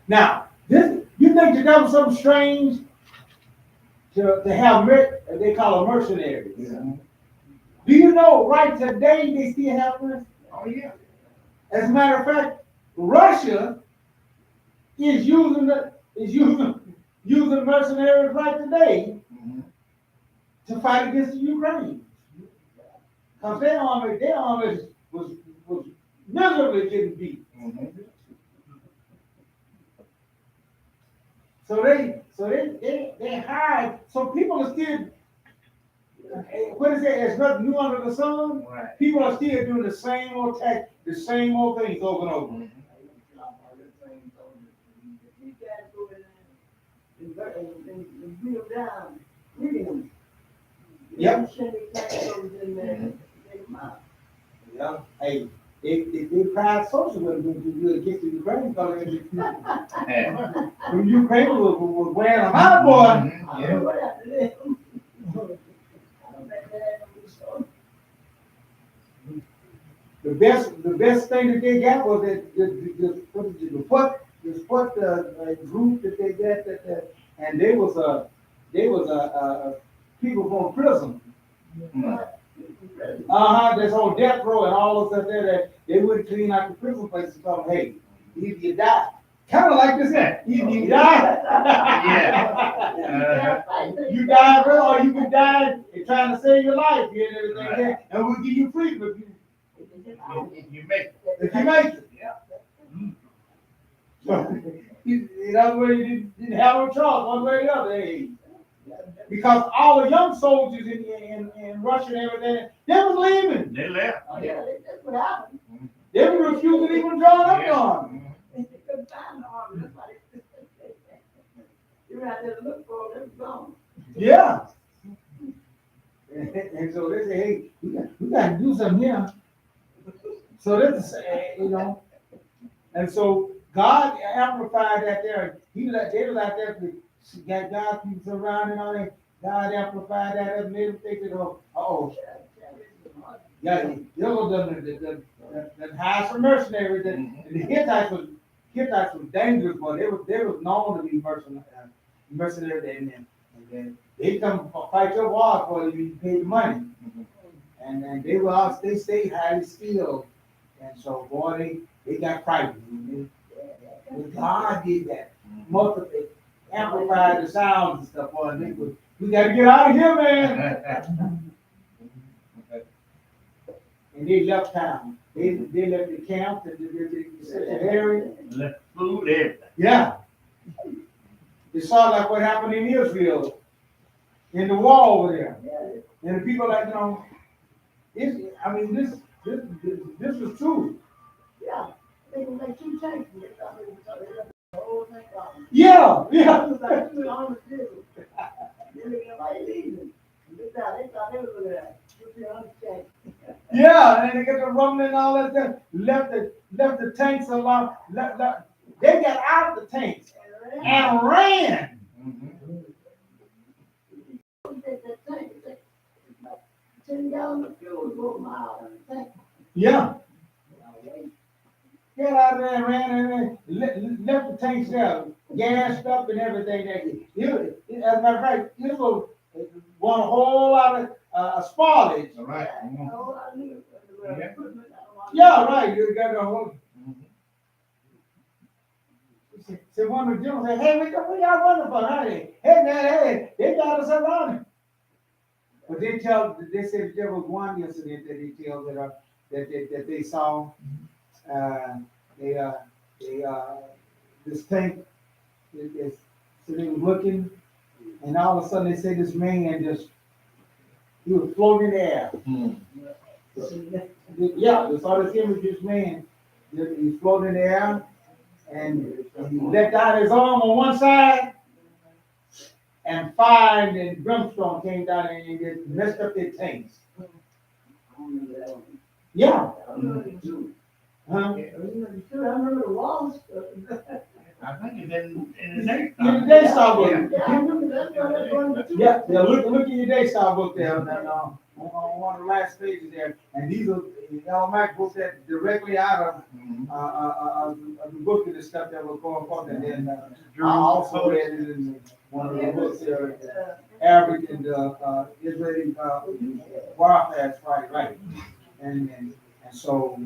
Now, you think that was something strange to have they call them mercenaries? Yeah. Do you know right today they still have this? Oh yeah. As a matter of fact, Russia is using is using mercenaries right today to fight against the Ukraine. Because their army was miserably getting beat. So they hide. So people are still, what is it? There's nothing new under the sun. Right. People are still doing the same old the same old things over and over. And bring them down, reading them. Yep. Send the taxes in there, take them out. Yeah. Hey, they tried socialism to do against the Ukraine because the Ukraine was wearing them out, boy. I don't know what happened to them. I don't think they had no resource. The best thing that they got was that the sport group that they got and they was people from prison. This whole death row and all of stuff there that they wouldn't clean out the prison places and tell them, hey, either you die. Kind of like this, either you die. You die, bro, or you can die and trying to save your life and everything there, and we'll give you freedom if You make it. you make it. So, in other words, you didn't have no choice one way or the other. Hey. Because all the young soldiers in Russia and everything, they was leaving. They left. Oh, yeah, that's what happened. They were refusing to even join up the army. They couldn't find the army, that's why they were out there to look for them, they were gone. Yeah. And so they say, hey, we got to do something here. So that's, and so God amplified that there. They was out there to got God's people surrounding all that. God amplified that and made them think that, yeah, the highest mercenaries. The Hittites was dangerous, but they was known to be mercenaries, and then they come fight your war for you. You pay the money, and they stayed highly skilled, and so boy, they got frightened. God did that. Amplified the sounds and stuff, boy. We got to get out of here, man. And they left town. They left the camp, the area. Left food, everything. Yeah. It saw like what happened in Israel, in the wall over there. And the people like, this was true. Yeah, they were like 2 tanks. They thought they left the whole thing gone. Yeah. It was like 2 armed vehicles. They looked at my leaving. They thought they were looking at 200 tanks. Yeah, and they got the rumbling and all that stuff. Left the tanks alone. They got out of the tanks and ran. Take that tank, it's like 10 gallons of fuel to go a mile in the tank. Yeah. Get out of there and ran and left the tanks there, gassed up and everything. As a matter of fact, this was one whole lot of spoilage. All right. A whole lot of new equipment. Yeah, right. You got the whole. So one of the generals said, hey, what y'all running for? Hey, man, they got us around. But they said there was one incident that they tell that they saw. This tank, so they were looking, and all of a sudden they say this man he was floating in the air. Yeah, they saw this image of this man. He's floating in the air, and he let down his arm on one side, and fire and brimstone came down and it messed up their tanks. Yeah. Huh? I remember the walls. I think it's in the next In the Daystar book. Yeah, I remember that's one. Yeah, look in your Daystar book there, on one of the last pages there. And these are automatic books that directly out of the book of the stuff that was going forth. And then I also read it in one of the books there, Arabic and Israeli warfare, right. And so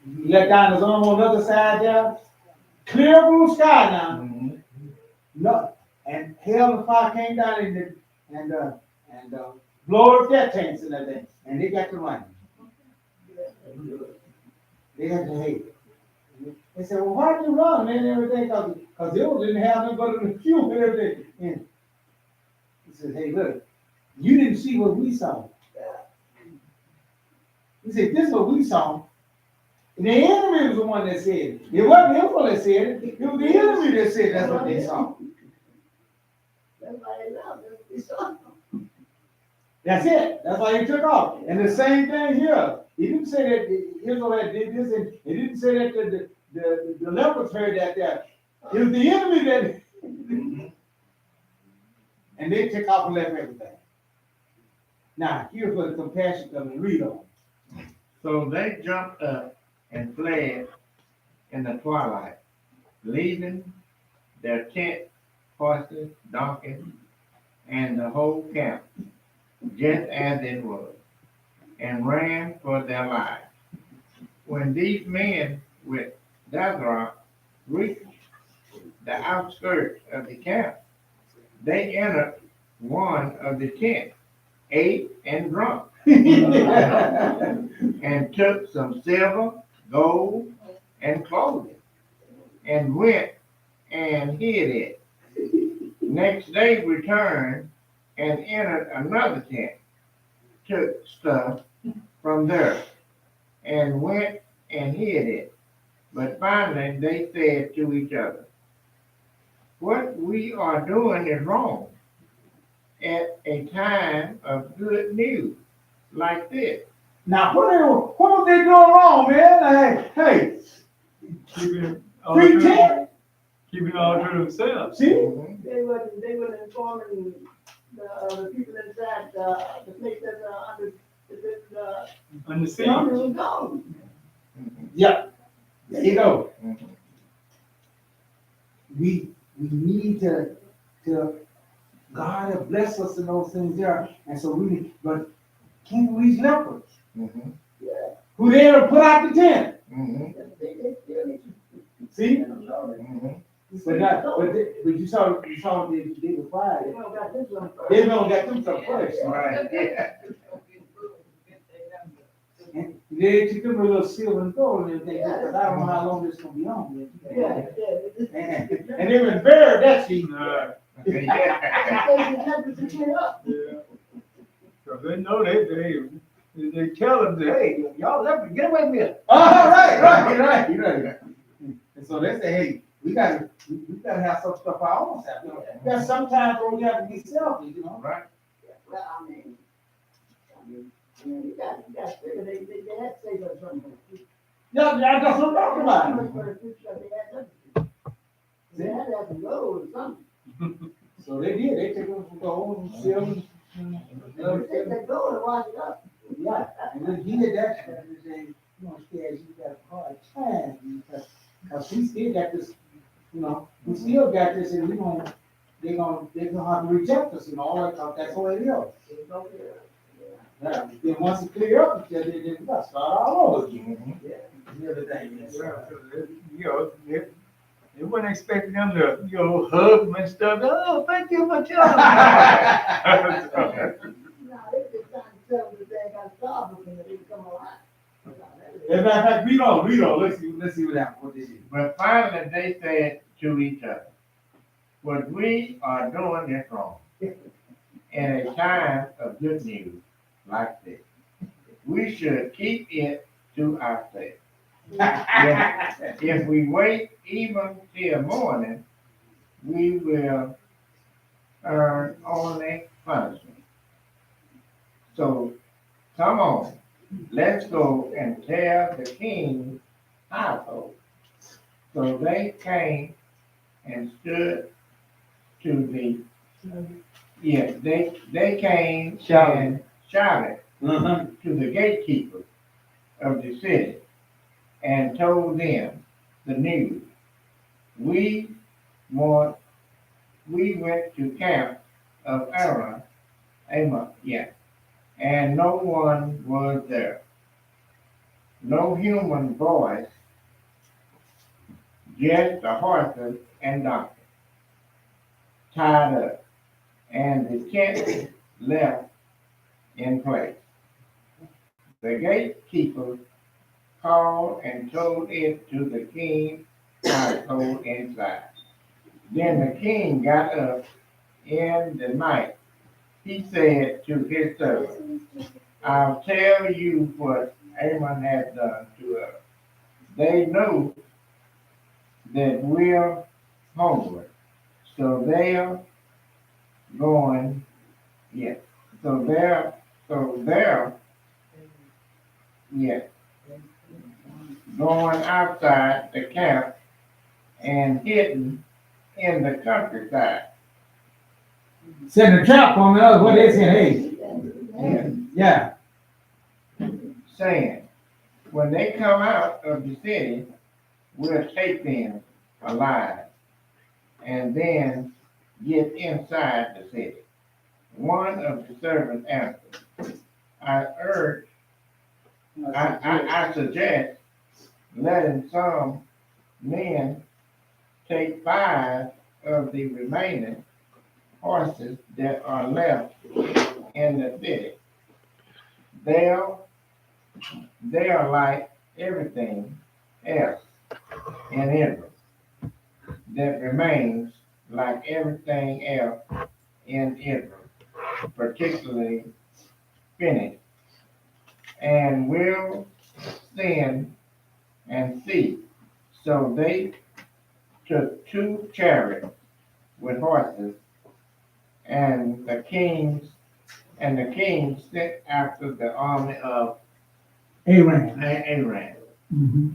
he let down his arm on the other side there, clear blue sky now. Mhm. No, and hell and fire came down and blow up their tanks and everything, and they got the money. They got the hate. They said, well, why did you run, man, and everything? Because they didn't have nothing but the fuel and everything. And he said, hey, look, you didn't see what we saw. He said, this is what we saw. And the enemy was the one that said it. It wasn't him that said it. It was the enemy that said that's what they saw. That's why they love it. It's so. That's it. That's why he took off. And the same thing here. He didn't say that Israel had did this, and he didn't say that the leopards heard that there. It was the enemy that and they took off and left everything. Now, here's where the compassion comes and read on. So they jumped up and fled in the twilight, leaving their tent, horses, donkeys, and the whole camp, just as it was, and ran for their lives. When these men with Tazria reached the outskirts of the camp, they entered one of the tents, ate and drunk, and took some silver, gold, and clothing, and went and hid it. Next day returned and entered another tent, took stuff from there, and went and hid it. But finally they said to each other, what we are doing is wrong at a time of good news like this. Now, what was they doing wrong, man? Hey, Keeping all free to, tent. keeping all to themselves. See? Mhm. They were informing the people inside the place that under On the the scene. army was gone. Yeah. There you go. Mhm. We need to God have blessed us in those things there, and so but can't reach leopards Mhm. who there to put out the tent. Mhm. They still need See? to Mhm. But you saw they were quiet. They don't got this one first. They don't get them some first. Right. Yeah. And they took them a little silver and gold and everything, because I don't know how long this gonna be on. Yeah. And they were buried that sheep. Yeah. Yeah. They had to clear up. Yeah. So they know they tell them, hey, y'all let me get away from here. Oh, right. And so they say, hey, we gotta have some stuff our own self. You know, there's sometimes where we have to be selfish, you know. Right. Well, I mean, you got to figure they had to say that something. Yeah, that's what I'm talking about. They had to have some gold or something. So they did. They took them from gold and silver. They take that gold and wash it up. Yeah, and when he did that, they say, you know, scared you got a hard time because we still got this, you know, we still got this, and they're gonna have to reject us and all that, because that's the way it is. Yeah. Then once it clear up, then we got to start all over again. Mhm. And everything. Yeah, so they weren't expecting them to, hug them and stuff. Oh, thank you for telling me. No, they just trying to tell them that they got a job with them, that they come alive. As a matter of fact, read on. Let's see what happened. What they did. But finally they said to each other, what we are doing is wrong. In a time of good news like this, we should keep it to ourselves. If we wait even till morning, we will earn only punishment. So come on, let's go and tell the king's household. So they came and stood to the, yes, they came and shouted to the gatekeepers of the city and told them the news. We went to camp of Amos, and no one was there. No human voice just the horses and donkeys tied up, and the tent left in place. The gatekeeper called and told it to the king's household inside. Then the king got up in the night. He said to his servants, I'll tell you what Ammon has done to us. They know that we're hungry, so they're going, yes, so they're, yes, going outside the camp and hidden in the countryside. Setting a trap on us, what they say, hey, yeah. Saying, when they come out of the city, we'll take them alive and then get inside the city. One of the servants answered, I suggest letting some men take 5 of the remaining horses that are left in the city. They're like everything else in Israel that remains like everything else in Israel, particularly finished, and will stand and see. So they took 2 chariots with horses, and the king sent after the army of Aram. Aram. Mm-hmm.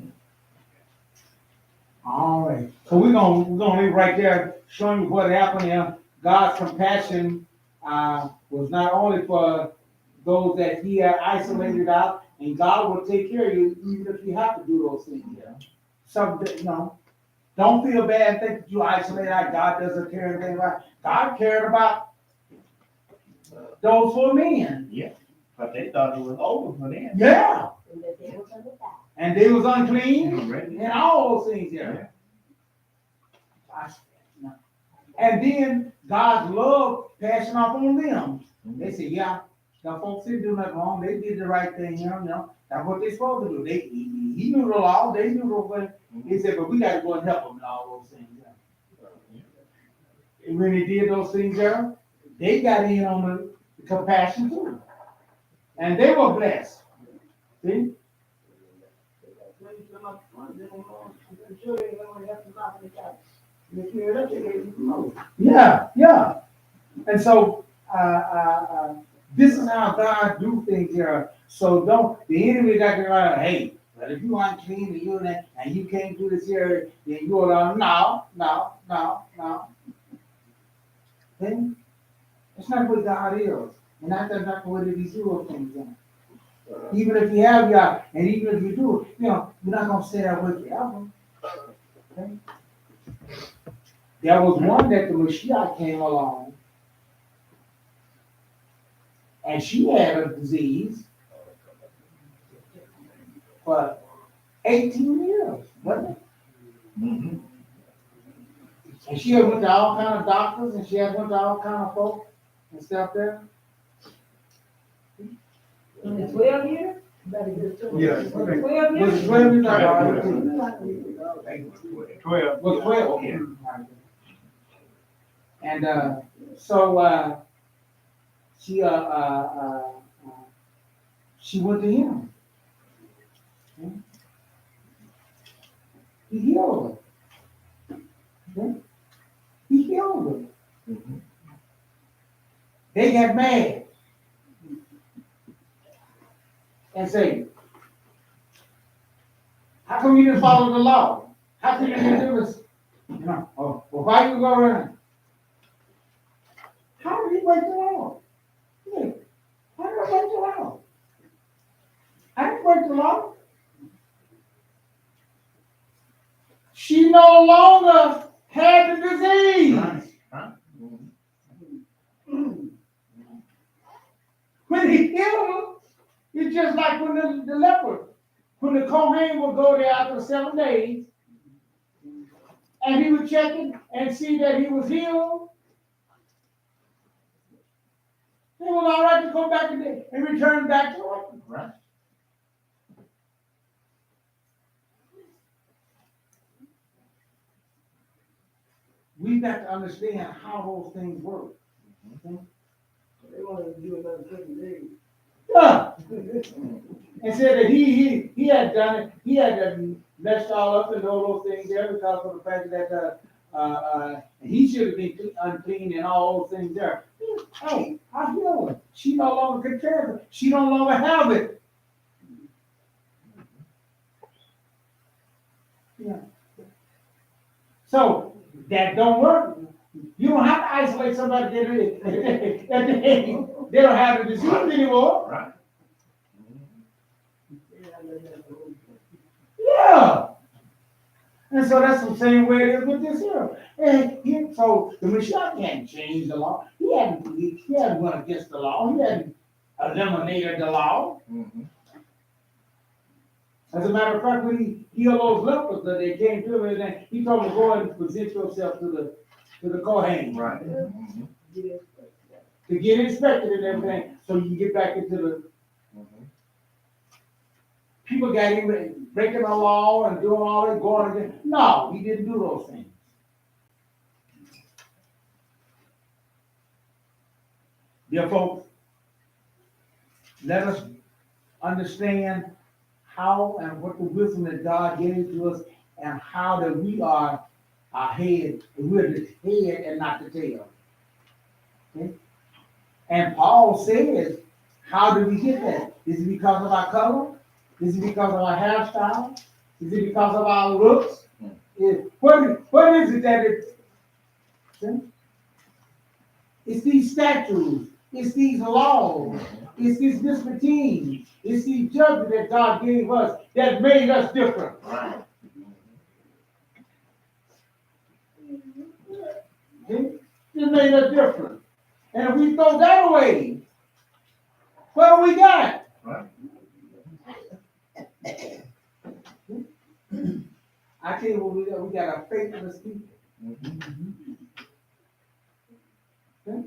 All right. So we're gonna leave right there, showing you what happened here. God's compassion was not only for those that He had isolated out, and God will take care of you even if you have to do those things. Yeah. Some, don't feel bad and think that you isolate out. God doesn't care anything about. God cared about those who are men. Yeah, but they thought it was over for them. Yeah. And they was unclean and all those things there. Yeah. And then God's love passing off on them. They said, yeah, the folks didn't do nothing wrong. They did the right thing, That's what they're supposed to do. He knew the law, they knew the way. He said, but we got to go and help them in all those things. Yeah. And when they did those things there, they got in on the compassion too. And they were blessed. See? Yeah. And so this is how God do things here. So the enemy got to go, hey, but if you unclean and you can't do this here, then you're no. Then it's not what God is. And that's not the way that He do things. Even if you have y'all, and even if you do, you're not gonna stay that way forever. Okay? There was one that the Mashiach came along, and she had a disease for 18 years, wasn't it? Mm-hmm. And she had went to all kind of doctors, and she had went to all kind of folks and stuff there. In the 12 years? Yeah. 12 years? Was it 12 years or 18? 12. Was 12? Yeah. And so she went to him. He healed her. Okay? He healed her. Mm-hmm. They got mad and say, how come you didn't follow the law? How come you didn't do this? Well, why you go around? How did he break the law? Yeah. How did I break the law? I didn't break the law. She no longer had the disease. Huh? When he healed her, it's just like when the leper, when the Kohen would go there after 7 days, and he would check it and see that he was healed, he was all right to go back and return back to work. Right. We've got to understand how those things work. They wanted to do another 7 days. Yeah. And said that he had done it, he had messed all up and all those things there because of the fact that he should have been unclean and all those things there. Hey, I heal her. She no longer can care of it. She no longer have it. Yeah. So that don't work. You don't have to isolate somebody that they don't have the disease anymore. Right. Yeah. And so that's the same way it is with this here. And so the Messiah hadn't changed the law. He hadn't went against the law. He hadn't eliminated the law. Mm-hmm. As a matter of fact, when he healed those lepers that they came to him, and he told them to go and present yourself to the Kohen. Right. Mm-hmm. To get inspected and everything, so you can get back into the. Mm-hmm. People got him breaking the law and doing all that, going again. No, he didn't do those things. Dear folks, let us understand how and what the wisdom that God gave to us, and how that we are our head, we're the head and not the tail. Okay? And Paul says, how do we get that? Is it because of our color? Is it because of our hairstyle? Is it because of our looks? What is it that it's these statutes, it's these laws, it's these disciplines, it's these judgments that God gave us that made us different. Right. Okay? It made us different. And if we throw that away, what do we got? Right. I tell you what we got a faithless people. Mm-hmm. Okay?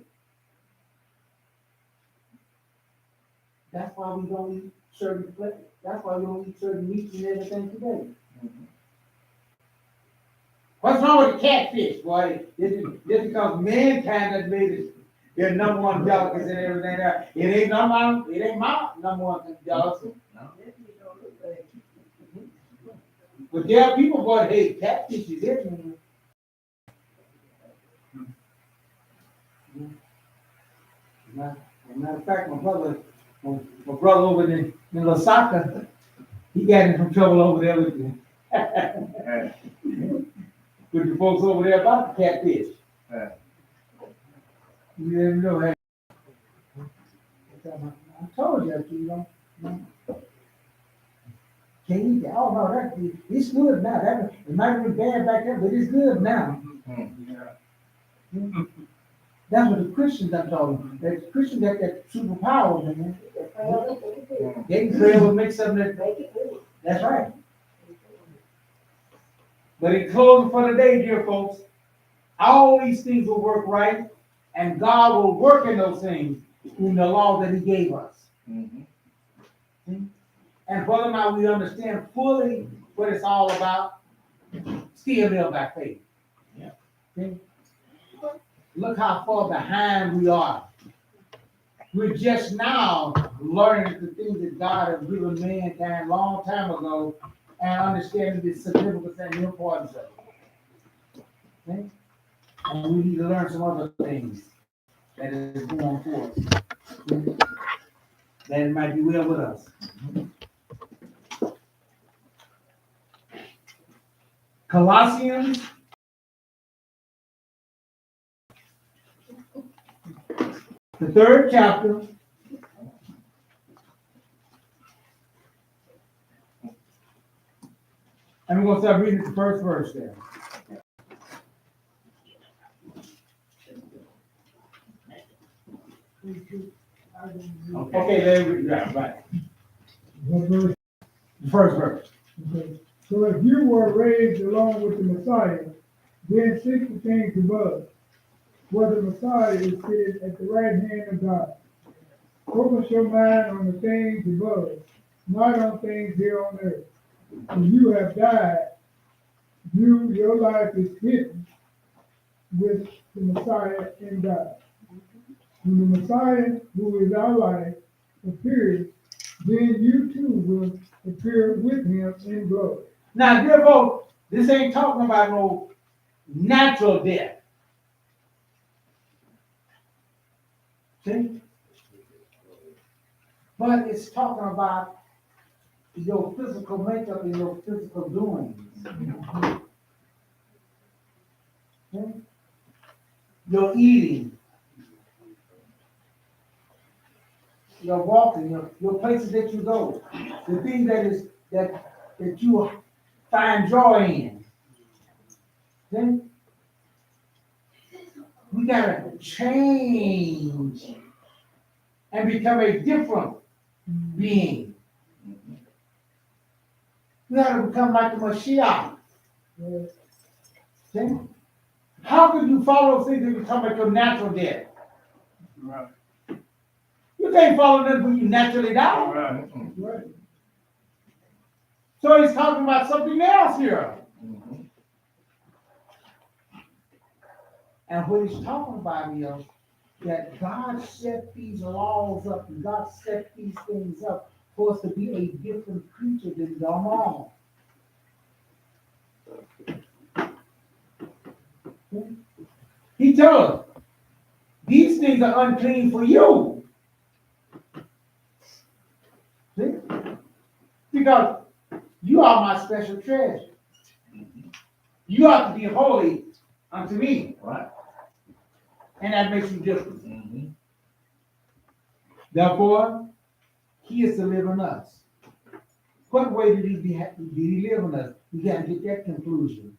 That's why we don't eat certain flesh. That's why we don't eat certain meats and everything today. Mm-hmm. What's wrong with the catfish, boy? Just because mankind has made it their number one delicacy and everything there. It ain't my number one delicacy. No. But there are people going, hey, catfish is it, man. As a matter of fact, my brother over in Lasaka, he got in some trouble over there with the folks over there about the catfish. You never know. I told you, you know. Can't eat that. Oh no, it's good now. It might be bad back there, but it's good now. Mm-hmm. That's what the Christians are talking. The Christians got that superpower, man. They can pray over make something that's right. But in closing for the day, dear folks, all these things will work right, and God will work in those things in the law that He gave us. Mm-hmm. See? And whether or not we understand fully what it's all about, still live by faith. Yeah. See? Look how far behind we are. We're just now learning the things that God has given mankind a long time ago and understanding the significance and the importance of it. Okay? And we need to learn some other things that is going forth. Okay? That it might be well with us. Colossians the 3rd chapter, and we're going to start reading the first verse there. Okay, let me read that, right. What verse? The first verse. Okay. So if you were raised along with the Messiah, Then seek the things above, where the Messiah is seated at the right hand of God. Focus your mind on the things above, not on things here on earth. When you have died, your life is hidden with the Messiah in God. When the Messiah, who is our life, appears, then you too will appear with him in glory. Now, dear folks, this ain't talking about no natural death. See? But it's talking about your physical makeup and your physical doings. Okay? Your eating, your walking, your places that you go, the things that you find joy in. Then we gotta change and become a different being. We gotta become like the Mashiach. See? How could you follow those things and become like your natural death? Right. You can't follow them when you naturally die. Right. Right. So he's talking about something else here. And what he's talking about is that God set these laws up, and God set these things up for us to be a different creature than normal. He tells us, these things are unclean for you. See? Because you are my special treasure. You ought to be holy unto me. Right. And that makes you different. Therefore, he is to live in us. What way did he live in us? We got to get that conclusion.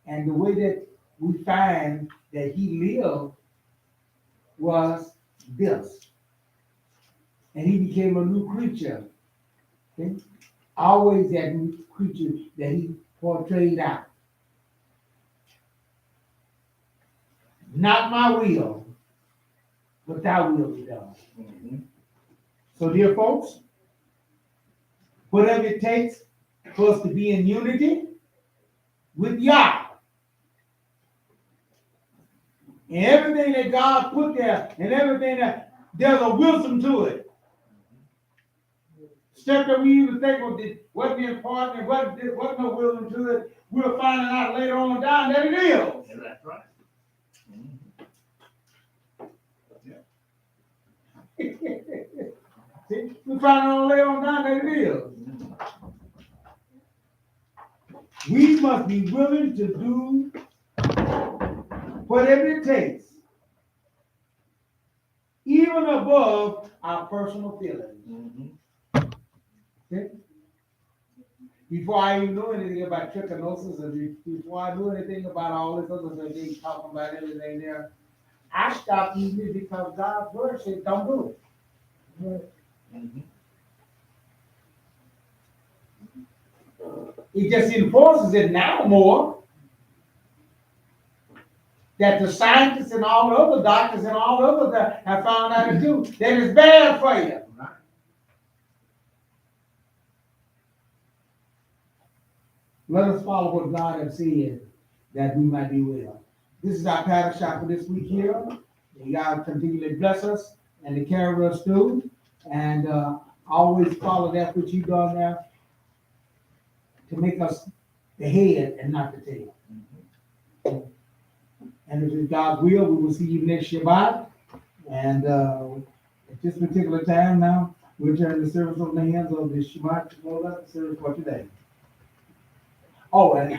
And the way that we find that he lived was this. And he became a new creature. Okay? Always that new creature that he portrayed out. Not my will, but thy will be done. So, dear folks, whatever it takes for us to be in unity with Yah, and everything that God put there, and everything that there's a wisdom to it. Stuff that we even think wasn't important and wasn't no wisdom to it, we'll find it out later on down that it is. Yeah, that's right. See, we find out later on down that it is. We must be willing to do whatever it takes, even above our personal feelings. Okay? Before I even know anything about trichinosis, and before I knew anything about all this other stuff, they talking about everything there, I stopped eating it because God's word said, don't do it. It just enforces it now more. That the scientists and all the other doctors and all the others that have found out to do, that it's bad for you. Let us follow what God has said, that we might be well. This is our Parashah for this week here. May God continually bless us and to carry us through. And always follow that which you've done there to make us the head and not the tail. And if it's God's will, we will see you next Shabbat. And at this particular time now, we'll turn the service over the hands of the Shabbat to close out the service for today. Oh, and